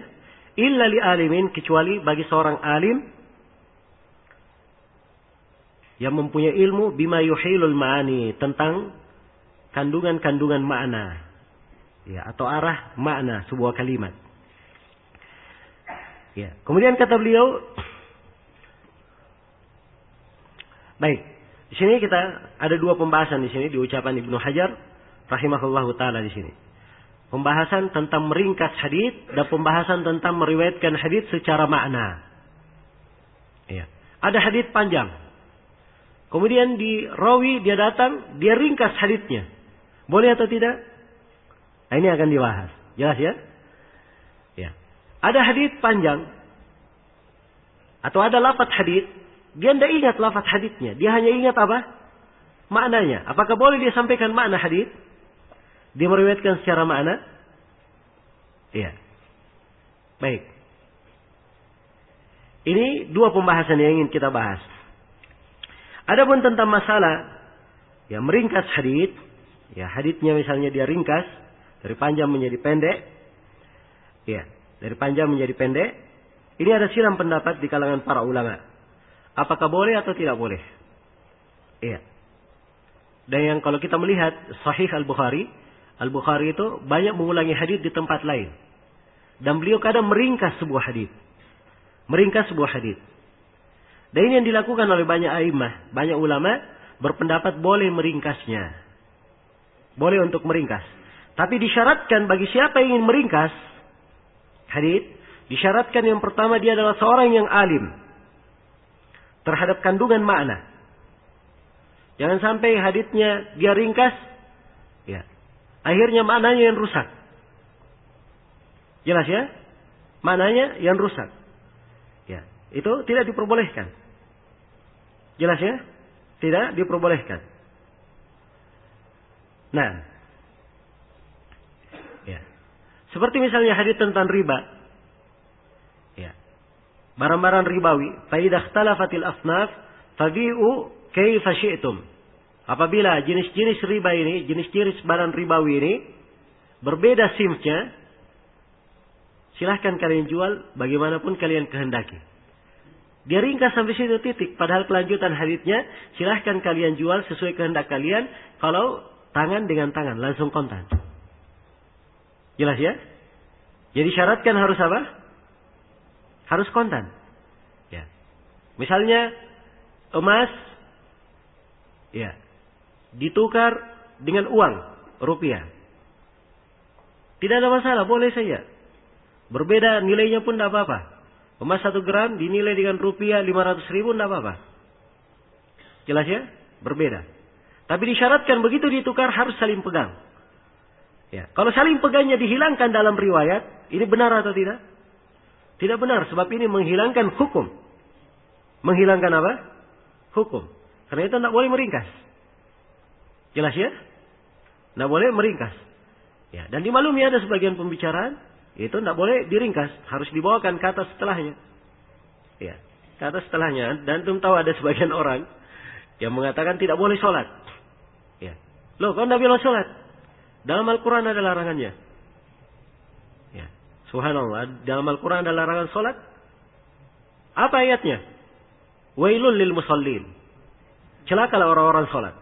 illa li alimin, kecuali bagi seorang alim yang mempunyai ilmu bima yuhilul ma'ani, tentang kandungan-kandungan makna, ya, atau arah makna sebuah kalimat. Ya. Kemudian kata beliau, baik, di sini kita ada dua pembahasan di sini di ucapan Ibnu Hajar rahimahullahu taala di sini. Pembahasan tentang meringkas hadits dan pembahasan tentang meriwayatkan hadits secara makna. Ya. Ada hadits panjang. Kemudian di rawi dia datang, dia ringkas haditsnya. Boleh atau tidak? Nah, ini akan dibahas. Jelas ya? Ya. Ada hadits panjang atau ada lafaz hadits, dia tidak ingat lafaz haditsnya, dia hanya ingat apa? Maknanya. Apakah boleh dia sampaikan makna hadits? Dia meriwayatkan secara makna? Iya. Baik. Ini dua pembahasan yang ingin kita bahas. Adapun tentang masalah ya meringkas hadits, ya haditsnya misalnya dia ringkas dari panjang menjadi pendek. Ya, dari panjang menjadi pendek. Ini ada silang pendapat di kalangan para ulama. Apakah boleh atau tidak boleh? Iya. Dan yang kalau kita melihat Sahih Al-Bukhari itu banyak mengulangi hadits di tempat lain. Dan beliau kadang meringkas sebuah hadits. Dan ini yang dilakukan oleh banyak a'immah, banyak ulama berpendapat boleh meringkasnya. Boleh untuk meringkas. Tapi disyaratkan bagi siapa yang ingin meringkas hadits, disyaratkan yang pertama dia adalah seorang yang alim terhadap kandungan makna. Jangan sampai haditsnya dia ringkas, ya, akhirnya maknanya yang rusak. Jelas ya? Maknanya yang rusak. Ya, itu tidak diperbolehkan. Jelas ya? Tidak diperbolehkan. Nah, ya. Seperti misalnya hadits tentang riba. Ya. Barang-barang ribawi, fa idza ikhtalafatil asnaf fabi'u kaifa syi'tum. Apabila jenis-jenis riba ini, jenis-jenis barang ribawi ini berbeda simsnya, silahkan kalian jual bagaimanapun kalian kehendaki. Dia ringkas sampai situ titik. Padahal kelanjutan haditsnya, silahkan kalian jual sesuai kehendak kalian. Kalau tangan dengan tangan, langsung kontan. Jelas ya? Jadi syaratkan harus apa? Harus kontan. Ya. Misalnya emas, ya, ditukar dengan uang rupiah. Tidak ada masalah, boleh saja. Berbeda nilainya pun tidak apa-apa. Emas 1 gram dinilai dengan rupiah 500.000, tidak apa-apa. Jelas ya? Berbeda. Tapi disyaratkan begitu ditukar harus saling pegang. Ya, kalau saling pegangnya dihilangkan dalam riwayat, ini benar atau tidak? Tidak benar, sebab ini menghilangkan hukum. Menghilangkan apa? Hukum. Karena itu tidak boleh meringkas. Jelas ya? Tidak boleh meringkas. Ya, dan dimaklumi ada sebagian pembicaraan, itu tidak boleh diringkas, harus dibawakan ke atas setelahnya. Ya, ke atas setelahnya. Dan antum tahu ada sebagian orang yang mengatakan tidak boleh sholat. Ya, loh, kau tidak boleh sholat? Dalam Al-Quran ada larangannya. Ya, subhanallah, dalam Al-Quran ada larangan sholat. Apa ayatnya? Wailul lil musallin. Celakalah orang-orang sholat.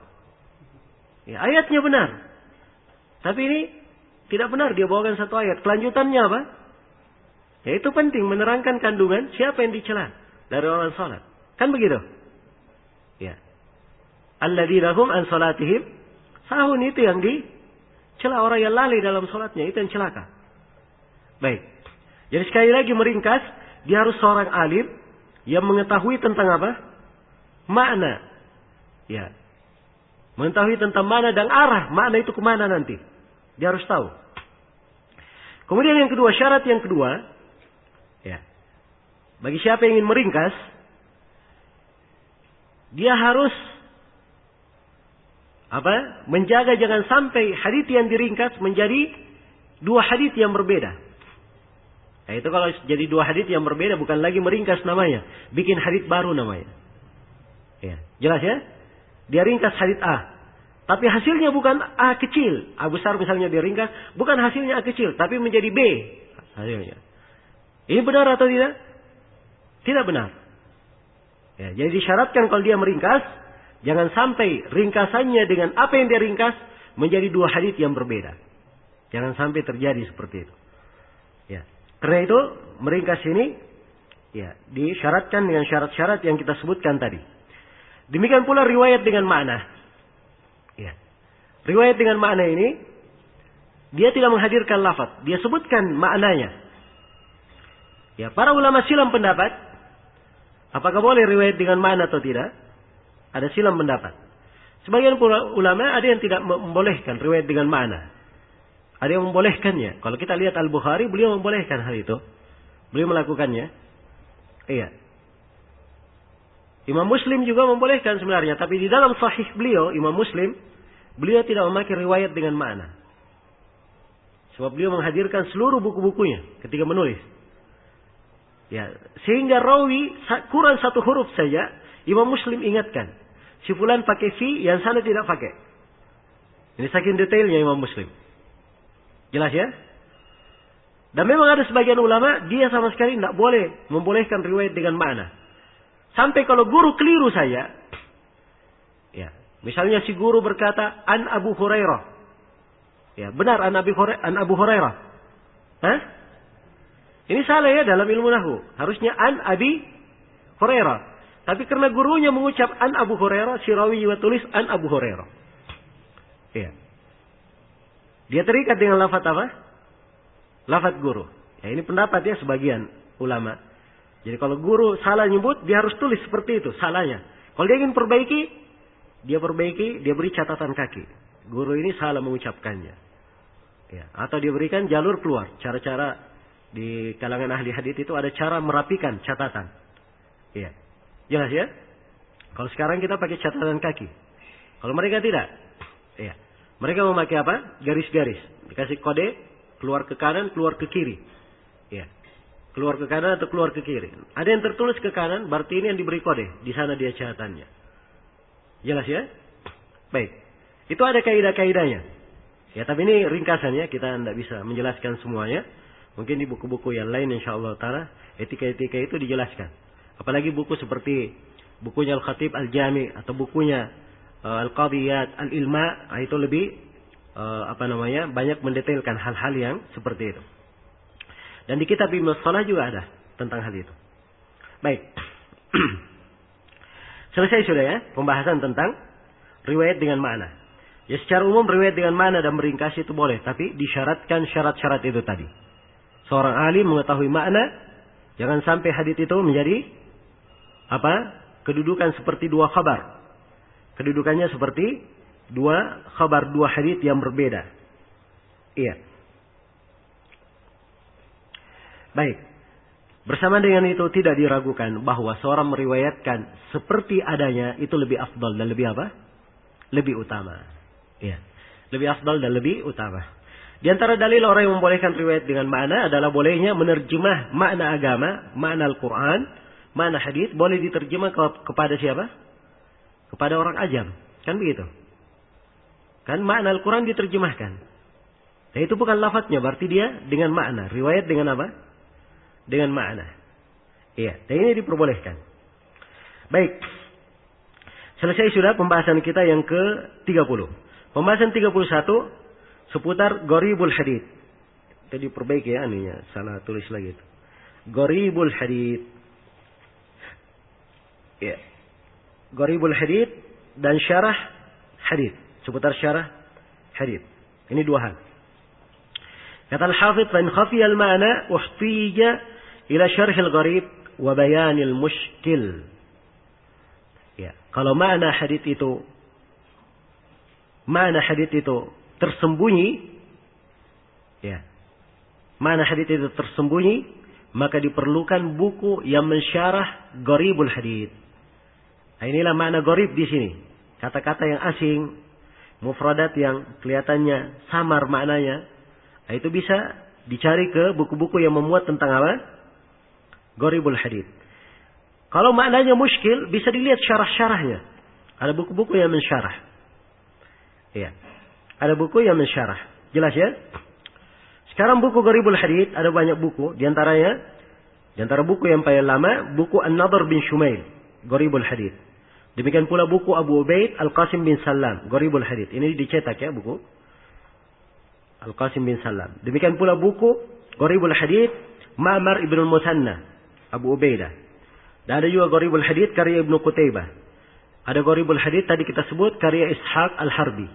Ya, ayatnya benar. Tapi ini tidak benar dia bawakan satu ayat. Kelanjutannya apa? Ya, itu penting menerangkan kandungan siapa yang dicela dari orang sholat. Kan begitu? Ya. Alladzina hum an sholatihim sahun, itu yang dicela, orang yang lalai dalam sholatnya, itu yang celaka. Baik. Jadi sekali lagi meringkas, dia harus seorang alim yang mengetahui tentang apa? Makna. Ya. Mengetahui tentang makna dan arah makna itu kemana nanti. Dia harus tahu. Kemudian yang kedua, syarat yang kedua, ya, bagi siapa yang ingin meringkas, dia harus apa? Menjaga jangan sampai hadits yang diringkas menjadi 2 hadits yang berbeda. Nah, itu kalau jadi 2 hadits yang berbeda bukan lagi meringkas namanya, bikin hadits baru namanya. Ya, jelas ya? Dia ringkas hadits A. Tapi hasilnya bukan A kecil. A besar misalnya dia ringkas. Bukan hasilnya A kecil. Tapi menjadi B hasilnya. Ini benar atau tidak? Tidak benar. Ya, jadi disyaratkan kalau dia meringkas, jangan sampai ringkasannya dengan apa yang dia ringkas menjadi 2 hadits yang berbeda. Jangan sampai terjadi seperti itu. Ya. Karena itu meringkas ini ya disyaratkan dengan syarat-syarat yang kita sebutkan tadi. Demikian pula riwayat dengan makna. Ya. Riwayat dengan makna ini dia tidak menghadirkan lafaz, dia sebutkan maknanya. Ya, para ulama silam pendapat apakah boleh riwayat dengan makna atau tidak? Ada silam pendapat. Sebagian ulama ada yang tidak membolehkan riwayat dengan makna. Ada yang membolehkannya. Kalau kita lihat Al-Bukhari, beliau membolehkan hal itu. Beliau melakukannya. Iya. Imam Muslim juga membolehkan sebenarnya. Tapi di dalam sahih beliau, Imam Muslim, beliau tidak memakai riwayat dengan makna. Sebab beliau menghadirkan seluruh buku-bukunya ketika menulis. Ya, sehingga rawi kurang 1 huruf saja, Imam Muslim ingatkan. Si fulan pakai fi, yang sana tidak pakai. Ini saking detailnya Imam Muslim. Jelas ya? Dan memang ada sebagian ulama, dia sama sekali tidak boleh membolehkan riwayat dengan makna. Sampai kalau guru keliru saja, ya, misalnya si guru berkata an Abu Hurairah, ya benar an Abu Hurairah, hah? Ini salah ya dalam ilmu nahwu, harusnya an Abi Hurairah. Tapi karena gurunya mengucap an Abu Hurairah, si rawi juga tulis an Abu Hurairah. Ya, dia terikat dengan lafaz apa? Lafaz guru. Ya, ini pendapat ya sebagian ulama. Jadi kalau guru salah nyebut, dia harus tulis seperti itu, salahnya. Kalau dia ingin perbaiki, dia beri catatan kaki. Guru ini salah mengucapkannya. Ya, atau dia berikan jalur keluar. Cara-cara di kalangan ahli hadits itu ada cara merapikan catatan. Ya, jelas ya? Kalau sekarang kita pakai catatan kaki. Kalau mereka tidak. Ya, mereka memakai apa? Garis-garis. Dikasih kode, keluar ke kanan, keluar ke kiri. Ya. Keluar ke kanan atau keluar ke kiri. Ada yang tertulis ke kanan, berarti ini yang diberi kode. Di sana dia catatannya. Jelas ya? Baik. Itu ada kaidah-kaidahnya. Ya, tapi ini ringkasannya. Kita tidak bisa menjelaskan semuanya. Mungkin di buku-buku yang lain insyaAllah ta'ala. Etika-etika itu dijelaskan. Apalagi buku seperti bukunya Al-Khatib Al-Jami. Atau bukunya Al-Qadiyat Al-Ilma. Itu lebih banyak mendetailkan hal-hal yang seperti itu. Dan di kitab Ibnu Shalah juga ada tentang hal itu. Baik. Selesai sudah ya pembahasan tentang riwayat dengan makna. Ya secara umum riwayat dengan makna dan meringkas itu boleh. Tapi disyaratkan syarat-syarat itu tadi. Seorang alim mengetahui makna Jangan sampai hadits itu menjadi apa? Kedudukan seperti dua khabar. Kedudukannya seperti dua khabar, dua hadits yang berbeda. Iya. Baik. Bersama dengan itu tidak diragukan bahwa seorang meriwayatkan seperti adanya itu lebih afdal dan lebih apa? Lebih utama. Iya. Lebih afdal dan lebih utama. Di antara dalil orang yang membolehkan riwayat dengan makna adalah bolehnya menerjemah makna agama, makna Al-Quran, makna hadis boleh diterjemah kepada siapa? Kepada orang ajam. Kan begitu? Kan makna Al-Quran diterjemahkan. Nah, itu bukan lafadznya, berarti dia dengan makna. Riwayat dengan apa? Dengan makna. Iya, dan ini diperbolehkan. Baik. Selesai sudah pembahasan kita yang ke-30. Pembahasan 31 seputar gharibul hadits. Tadi perbaiki ya aninya, salah tulis lagi itu. Gharibul hadits. Ya. Gharibul hadits dan syarah hadits. Seputar syarah hadits. Ini dua hal. Kata Al-Hafidh, "Fa in khafiya al-ma'na uhtija ila syarh al-gharib wa bayan al-mushkil." Ya, kalau makna hadits itu tersembunyi, ya. Makna hadits itu tersembunyi, maka diperlukan buku yang mensyarah gharibul hadits. Nah, inilah makna gharib di sini. Kata-kata yang asing, mufradat yang kelihatannya samar maknanya, nah, itu bisa dicari ke buku-buku yang memuat tentang apa? Gharibul hadits. Kalau maknanya muskil, bisa dilihat syarah-syarahnya. Ada buku-buku yang mensyarah. Iya. Ada buku yang mensyarah. Jelas ya? Sekarang buku Gharibul Hadits ada banyak buku. Di antara buku yang paling lama, buku An-Nadhr bin Shumail, Gharibul Hadits. Demikian pula buku Abu Ubaid Al-Qasim bin Sallam, Gharibul Hadits. Ini dicetak ya buku Al-Qasim bin Sallam. Demikian pula buku Gharibul Hadits Ma'mar ibn al-Musanna, Abu Ubaidah. Dan ada juga Gharibul Hadits karya Ibnu Qutaibah. Ada Gharibul Hadits tadi kita sebut karya Ishaq Al-Harbi.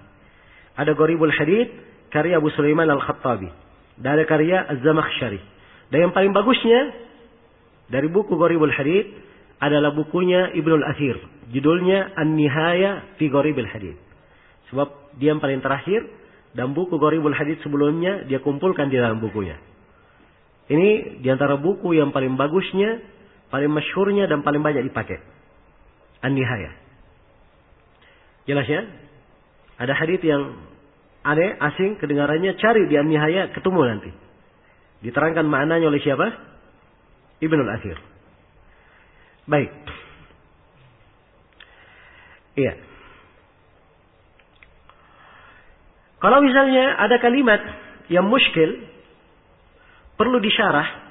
Ada Gharibul Hadits karya Abu Sulaiman Al-Khattabi. Dan ada karya Az-Zamakhsyari. Dan yang paling bagusnya dari buku Gharibul Hadits adalah bukunya Ibnu Al-Athir. Judulnya An-Nihaya fi Gharibul Hadits. Sebab dia yang paling terakhir dan buku Gharibul Hadits sebelumnya dia kumpulkan di dalam bukunya. Ini di antara buku yang paling bagusnya, paling masyhurnya dan paling banyak dipakai. An-Nihaya. Jelas ya? Ada hadits yang aneh, asing, kedengarannya, cari di An-Nihaya, ketemu nanti. Diterangkan maknanya oleh siapa? Ibnu Al-Athir. Baik. Iya. Kalau misalnya ada kalimat yang muskil, perlu disyarah,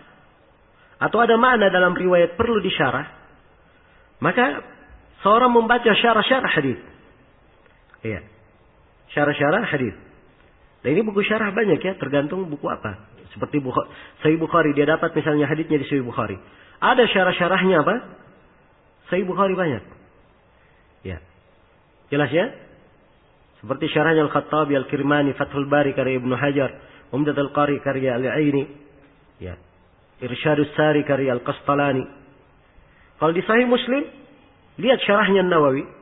atau ada makna dalam riwayat perlu disyarah, maka seorang membaca syarah-syarah hadis. Iya. Syarah-syarah hadis. Dan ini buku syarah banyak ya, tergantung buku apa. Seperti Sahih Bukhari, dia dapat misalnya hadisnya di Sahih Bukhari. Ada syarah-syarahnya apa? Sahih Bukhari banyak. Ya. Jelas ya? Seperti syarahnya Al-Khattabi, Al-Kirmani, Fathul Bari karya Ibnu Hajar, Umdatul Qari karya Al-Aini, ya. Irsyadus Sari karya Al-Qastalani. Kalau di Sahih Muslim, lihat syarahnya Nawawi.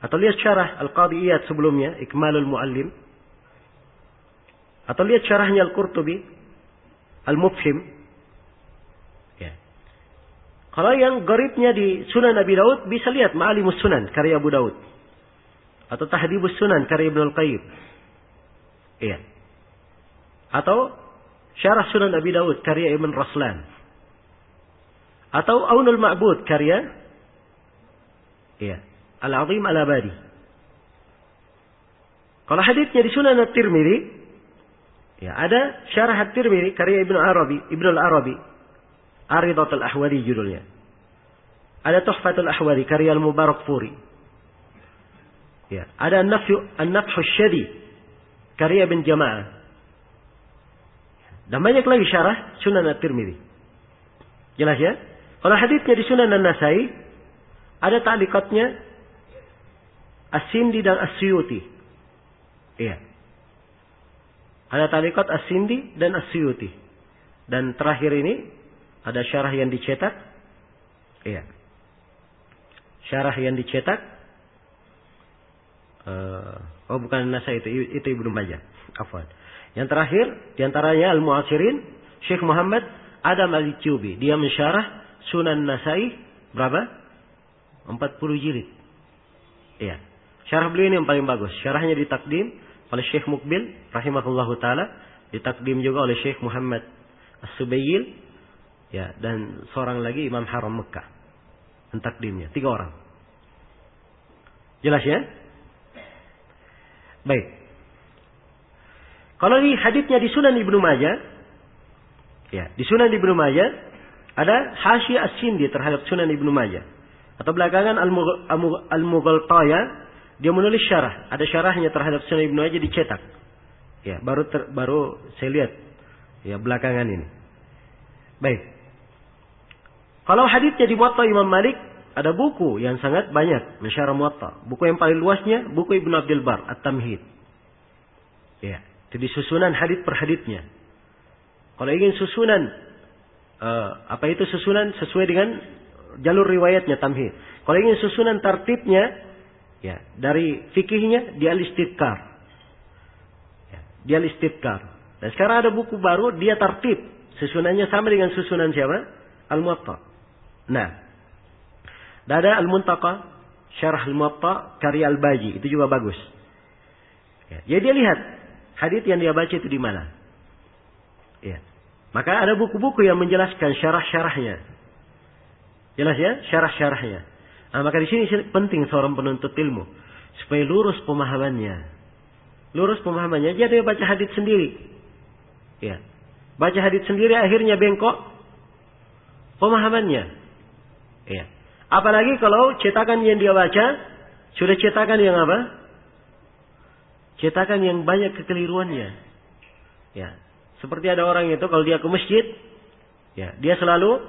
Atau lihat syarah Al-Qadhi Iyad sebelumnya, Ikmalul Muallim. Atau lihat syarahnya Al-Qurtubi, Al-Mufhim. Ya. Kalau yang gharibnya di Sunan Abi Daud, bisa lihat Ma'alimus Sunan karya Abu Daud. Atau Tahdhibus Sunan karya Ibnu Al-Qayyim. Iya. Atau Syarah Sunan Abi Daud karya Ibn Raslan. Atau Aunul Ma'bud karya Al-Azim Al-Abadi. Kalau haditsnya di Sunan At-Tirmidzi, ada Syarah At-Tirmidzi karya Ibnu Al-Arabi. Aridatul Ahwadi judulnya. Ada Tuhfatul Ahwadi karya Al-Mubarakfuri. Ada An-Nafhu Syadi karya Ibn Jama'ah. Dan banyak lagi syarah Sunan At-Tirmidzi. Jelas ya? Kalau haditsnya di Sunan An-Nasai, ada ta'liqatnya As-Sindi dan As-Suyuti. Iya. Ada ta'liqat As-Sindi dan As-Suyuti. Dan terakhir ini ada syarah yang dicetak. Iya. Syarah yang dicetak. Oh bukan Nasai, itu Ibnu Majah. Afwan. Yang terakhir diantaranya Al-Mu'asirin, Syekh Muhammad Adam Al-Jubi. Dia mensyarah Sunan Nasai berapa? 40 jilid. Iya. Syarah beliau ini yang paling bagus. Syarahnya ditakdim oleh Syekh Mukbil rahimahullahu taala, ditakdim juga oleh Syekh Muhammad As-Subayil, ya, dan seorang lagi Imam Haram Mekah. Takdimnya 3 orang. Jelas ya? Baik. Kalau di haditsnya di Sunan Ibnu Majah, ya, di Sunan Ibnu Majah ada Hasyiah As-Sindi terhadap Sunan Ibnu Majah. Atau belakangan Al-Mughaltaya, dia menulis syarah. Ada syarahnya terhadap Sunan Ibnu Majah dicetak. Ya, baru saya lihat ya belakangan ini. Baik. Kalau haditsnya di Muwatta Imam Malik, ada buku yang sangat banyak mensyarah Muwatta. Buku yang paling luasnya buku Ibnu Abdul Bar At-Tamhid. Ya, itu disusunan hadits per haditsnya. Kalau ingin susunan susunan sesuai dengan jalur riwayatnya Tamhid. Kalau ingin susunan tartibnya, ya, dari fikihnya dia Al-Istidkar. Ya, dia Al-Istidkar. Dan sekarang ada buku baru dia tartib. Susunannya sama dengan susunan siapa? Al-Muwatta. Nah, ada Al-Muntaqa, Syarah Al-Muwatta karya Al-Baji, itu juga bagus. Ya, jadi dia lihat hadits yang dia baca itu di mana. Ya. Maka ada buku-buku yang menjelaskan syarah-syarahnya. Jelas ya, syarah-syarahnya. Nah, maka di sini penting seorang penuntut ilmu supaya lurus pemahamannya. Lurus pemahamannya, jadi dia baca hadits sendiri. Ya. Baca hadits sendiri akhirnya bengkok pemahamannya. Ya. Apalagi kalau cetakan yang dia baca sudah cetakan yang apa? Cetakan yang banyak kekeliruannya. Ya. Seperti ada orang itu kalau dia ke masjid, ya, dia selalu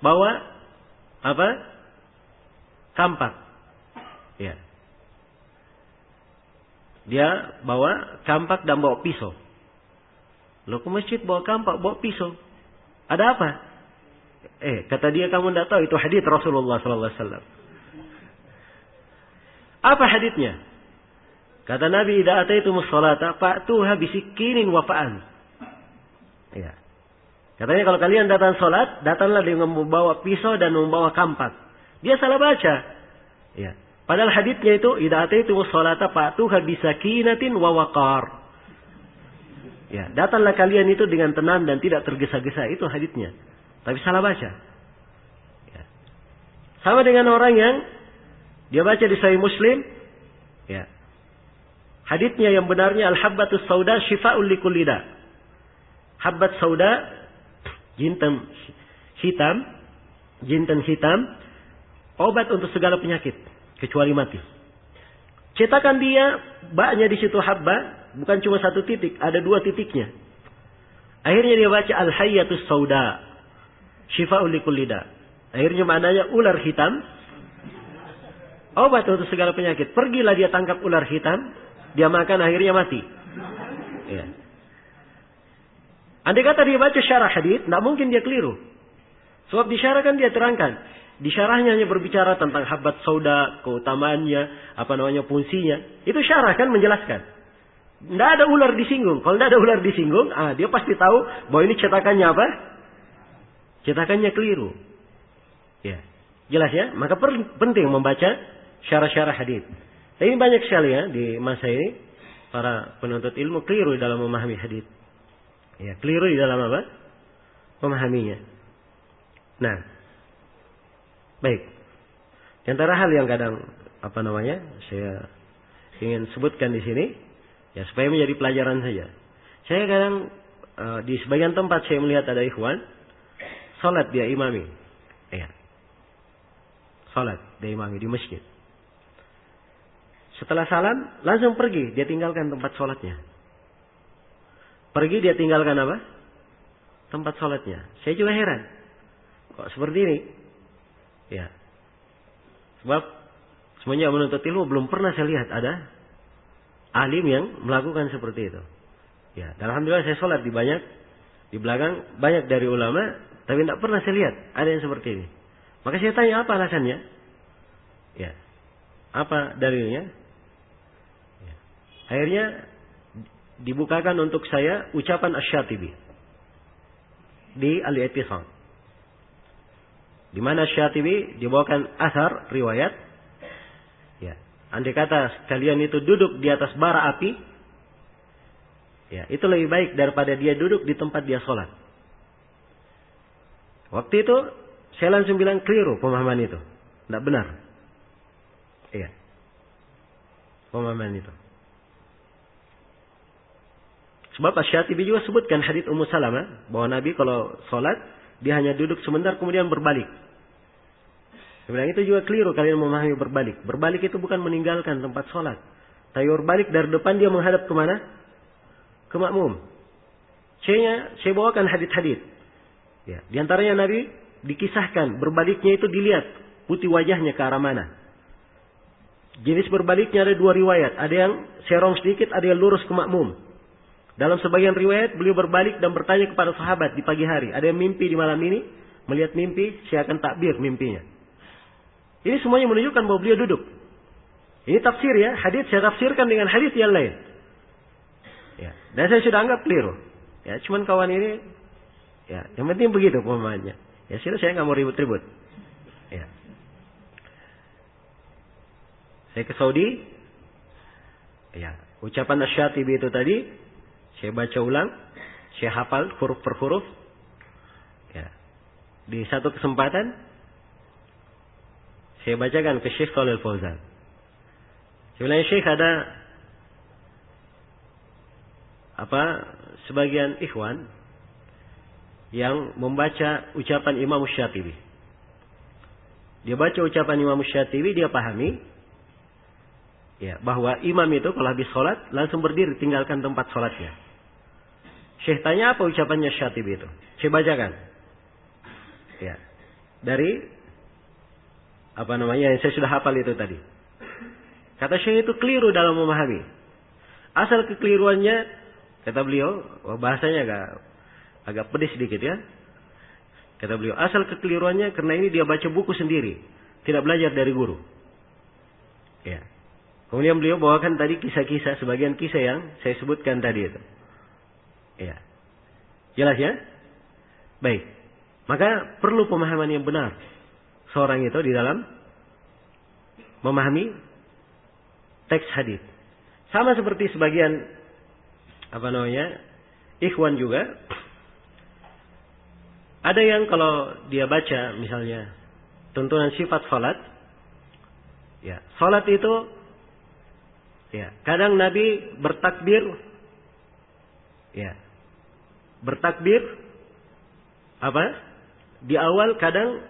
bawa apa? Kampak. Ya. Dia bawa kampak dan bawa pisau. Lo ke masjid bawa kampak, bawa pisau. Ada apa? Kata dia, kamu tidak tahu itu hadits Rasulullah sallallahu alaihi wasallam. Apa haditsnya? Kata Nabi, "Idza ataitumus sholata fa'tuha bisikinin wa fa'an." Ya. Katanya kalau kalian datang salat, datanglah dengan membawa pisau dan membawa kampak. Dia salah baca. Ya. Padahal haditsnya itu, "Idza ataitumus sholata fa'tuha bisakinatin wa waqar." Ya, datanglah kalian itu dengan tenang dan tidak tergesa-gesa, itu haditsnya. Tapi salah baca. Ya. Sama dengan orang yang dia baca di Sahih Muslim, ya. Haditsnya yang benarnya al-habbatus sauda syifa'ul likulli da. Habbat sauda, jintan hitam, obat untuk segala penyakit kecuali mati. Cetakan dia baknya di situ habba, bukan cuma 1 titik, ada 2 titiknya. Akhirnya dia baca al-hayyatus sauda syifa'ul likulli da. Akhirnya maknanya ular hitam, obat untuk segala penyakit. Pergilah dia tangkap ular hitam, dia makan akhirnya mati. Ya. Andai kata dia baca syarah hadits, tidak mungkin dia keliru. Sebab di syarah kan dia terangkan. Di syarahnya hanya berbicara tentang habbat sauda, keutamaannya, fungsinya. Itu syarah kan menjelaskan. Tidak ada ular disinggung. Kalau tidak ada ular disinggung, dia pasti tahu bahwa ini cetakannya apa? Cetakannya keliru. Ya. Jelas ya? Maka penting membaca syarah-syarah hadits. Nah, ini banyak sekali ya di masa ini para penuntut ilmu keliru dalam memahami hadits. Ya, keliru di dalam apa? Memahaminya. Nah, baik. Di antara hal yang kadang saya ingin sebutkan di sini, ya supaya menjadi pelajaran saja. Saya kadang di sebagian tempat saya melihat ada ikhwan salat dia imami. Ya. Salat dia imami di masjid. Setelah salam langsung pergi, dia tinggalkan tempat salatnya. Pergi dia tinggalkan apa? Tempat salatnya. Saya juga heran. Kok seperti ini? Ya. Sebab semuanya menuntut ilmu belum pernah saya lihat ada alim yang melakukan seperti itu. Ya, dan alhamdulillah saya sholat di belakang banyak dari ulama Tapi tidak pernah saya lihat ada yang seperti ini. Maka saya tanya apa alasannya? Ya. Apa dalilnya? Ya. Akhirnya dibukakan untuk saya ucapan Asy-Syatibi di Al-I'tisam. Di mana Asy-Syatibi dibawakan asar riwayat. Ya. Andai kata kalian itu duduk di atas bara api, ya, itu lebih baik daripada dia duduk di tempat dia sholat. Waktu itu saya langsung bilang keliru pemahaman itu. Tidak benar. Iya. Pemahaman itu. Sebab Asy-Syatibi juga sebutkan hadits Ummu Salamah bahwa Nabi kalau sholat dia hanya duduk sebentar kemudian berbalik. Saya bilang itu juga keliru kalian memahami berbalik. Berbalik itu bukan meninggalkan tempat sholat. Tapi berbalik dari depan dia menghadap kemana? Ke makmum. Saya bawakan hadits-hadits. Ya, di antaranya Nabi dikisahkan berbaliknya itu dilihat putih wajahnya ke arah mana. Jenis berbaliknya ada dua riwayat. Ada yang serong sedikit, ada yang lurus ke makmum. Dalam sebagian riwayat beliau berbalik dan bertanya kepada sahabat di pagi hari. Ada yang mimpi di malam ini, melihat mimpi, saya akan takbir mimpinya. Ini semuanya menunjukkan bahwa beliau duduk. Ini tafsir ya, hadits saya tafsirkan dengan hadits yang lain. Ya, dan saya sudah anggap keliru. Ya, cuman kawan ini, ya, yang penting begitu pemahamannya. Ya, sudah saya nggak mau ribut-ribut. Ya. Saya ke Saudi. Ya, ucapan Asy-Syatibi itu tadi saya baca ulang, saya hafal huruf per huruf. Ya. Di satu kesempatan saya bacakan ke Syekh Shalih Al-Fauzan. Sebenarnya Syekh ada sebagian ikhwan yang membaca ucapan Imam Asy-Syatibi. Dia baca ucapan Imam Asy-Syatibi, dia pahami ya, bahwa imam itu kalau habis sholat langsung berdiri tinggalkan tempat sholatnya. Syekh tanya apa ucapannya Asy-Syatibi itu? Saya bacakan. Ya. Dari yang saya sudah hafal itu tadi. Kata Syekh itu keliru dalam memahami. Asal kekeliruannya, kata beliau, bahasanya agak pedis sedikit ya. Kata beliau, asal kekeliruannya karena ini dia baca buku sendiri, tidak belajar dari guru. Ya. Kemudian beliau bawakan tadi kisah-kisah, sebagian kisah yang saya sebutkan tadi itu. Ya. Jelas ya? Baik. Maka perlu pemahaman yang benar seorang itu di dalam memahami teks hadis. Sama seperti sebagian ikhwan juga. Ada yang kalau dia baca misalnya tuntunan sifat salat, ya, salat itu ya, kadang Nabi bertakbir, ya, bertakbir di awal, kadang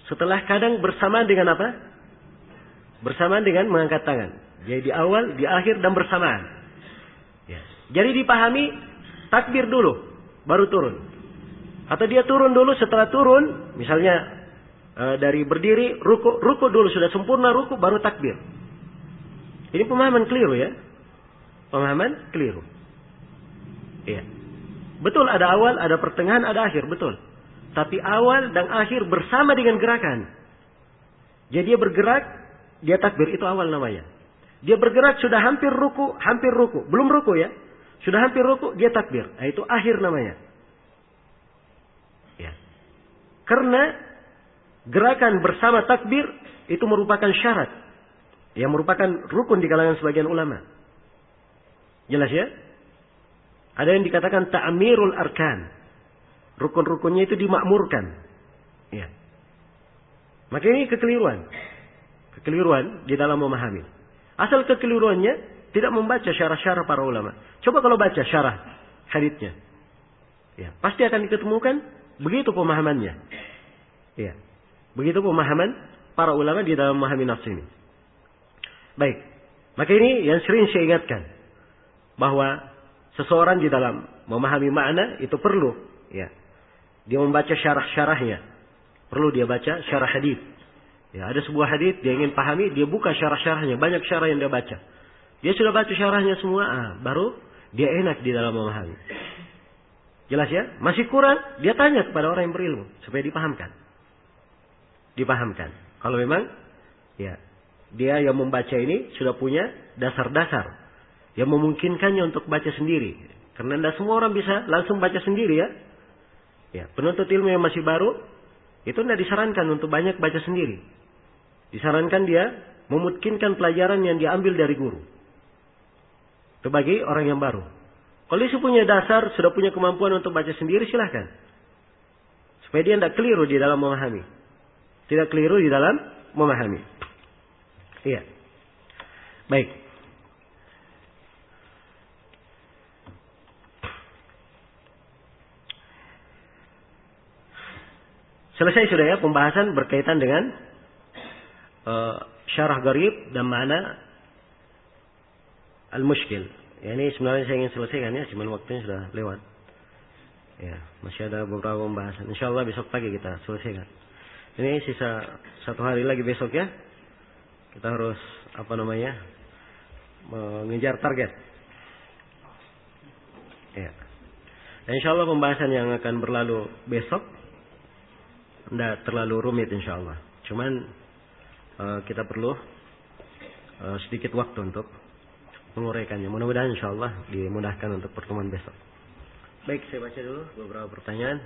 setelah, kadang bersamaan dengan bersamaan dengan mengangkat tangan. Jadi di awal, di akhir, dan bersamaan. Ya. Jadi dipahami takbir dulu, baru turun. Atau dia turun dulu, setelah turun, misalnya dari berdiri, ruku dulu, sudah sempurna ruku, baru takbir. Ini pemahaman keliru ya. Pemahaman keliru. Iya. Betul ada awal, ada pertengahan, ada akhir, betul. Tapi awal dan akhir bersama dengan gerakan. Jadi dia bergerak, dia takbir, itu awal namanya. Dia bergerak sudah hampir ruku, belum ruku ya. Sudah hampir ruku, dia takbir. Nah, itu akhir namanya. Ya. Karena gerakan bersama takbir itu merupakan syarat. Yang merupakan rukun di kalangan sebagian ulama. Jelas ya? Ada yang dikatakan ta'mirul arkan. Rukun-rukunnya itu dimakmurkan. Ya. Maka ini kekeliruan. Kekeliruan di dalam memahami. Asal kekeliruannya tidak membaca syarah-syarah para ulama. Coba kalau baca syarah haditsnya. Ya, pasti akan diketemukan begitu pemahamannya. Ya. Begitu pemahaman para ulama di dalam memahami nafs ini. Baik. Maka ini yang sering saya ingatkan. Bahwa seseorang di dalam memahami makna itu perlu. Ya. Dia membaca syarah-syarahnya. Perlu dia baca syarah hadis. Ya, ada sebuah hadis dia ingin pahami, dia buka syarah-syarahnya. Banyak syarah yang dia baca. Dia sudah baca syarahnya semua, baru dia enak di dalam memahami. Jelas ya? Masih kurang, dia tanya kepada orang yang berilmu supaya dipahamkan. Dipahamkan. Kalau memang ya dia yang membaca ini sudah punya dasar-dasar yang memungkinkannya untuk baca sendiri. Karena tidak semua orang bisa langsung baca sendiri ya. Ya, penuntut ilmu yang masih baru itu tidak disarankan untuk banyak baca sendiri. Disarankan dia memungkinkan pelajaran yang diambil dari guru. Itu bagi orang yang baru. Kalau dia punya dasar, sudah punya kemampuan untuk baca sendiri, silahkan. Supaya dia tidak keliru di dalam memahami. Tidak keliru di dalam memahami. Iya. Baik. Selesai sudah ya pembahasan berkaitan dengan syarah gharib dan mana al-mushkil. Ya, ini sebenarnya saya ingin selesaikan ya, cuma waktunya sudah lewat. Ya, masih ada beberapa pembahasan. Insyaallah besok pagi kita selesaikan. Ini sisa 1 hari lagi besok ya. Kita harus mengejar target. Ya. Dan insyaallah pembahasan yang akan berlalu besok tidak terlalu rumit insyaallah. Cuman kita perlu sedikit waktu untuk menguraikannya. Mudah-mudahan insyaallah dimudahkan untuk pertemuan besok. Baik, saya baca dulu beberapa pertanyaan.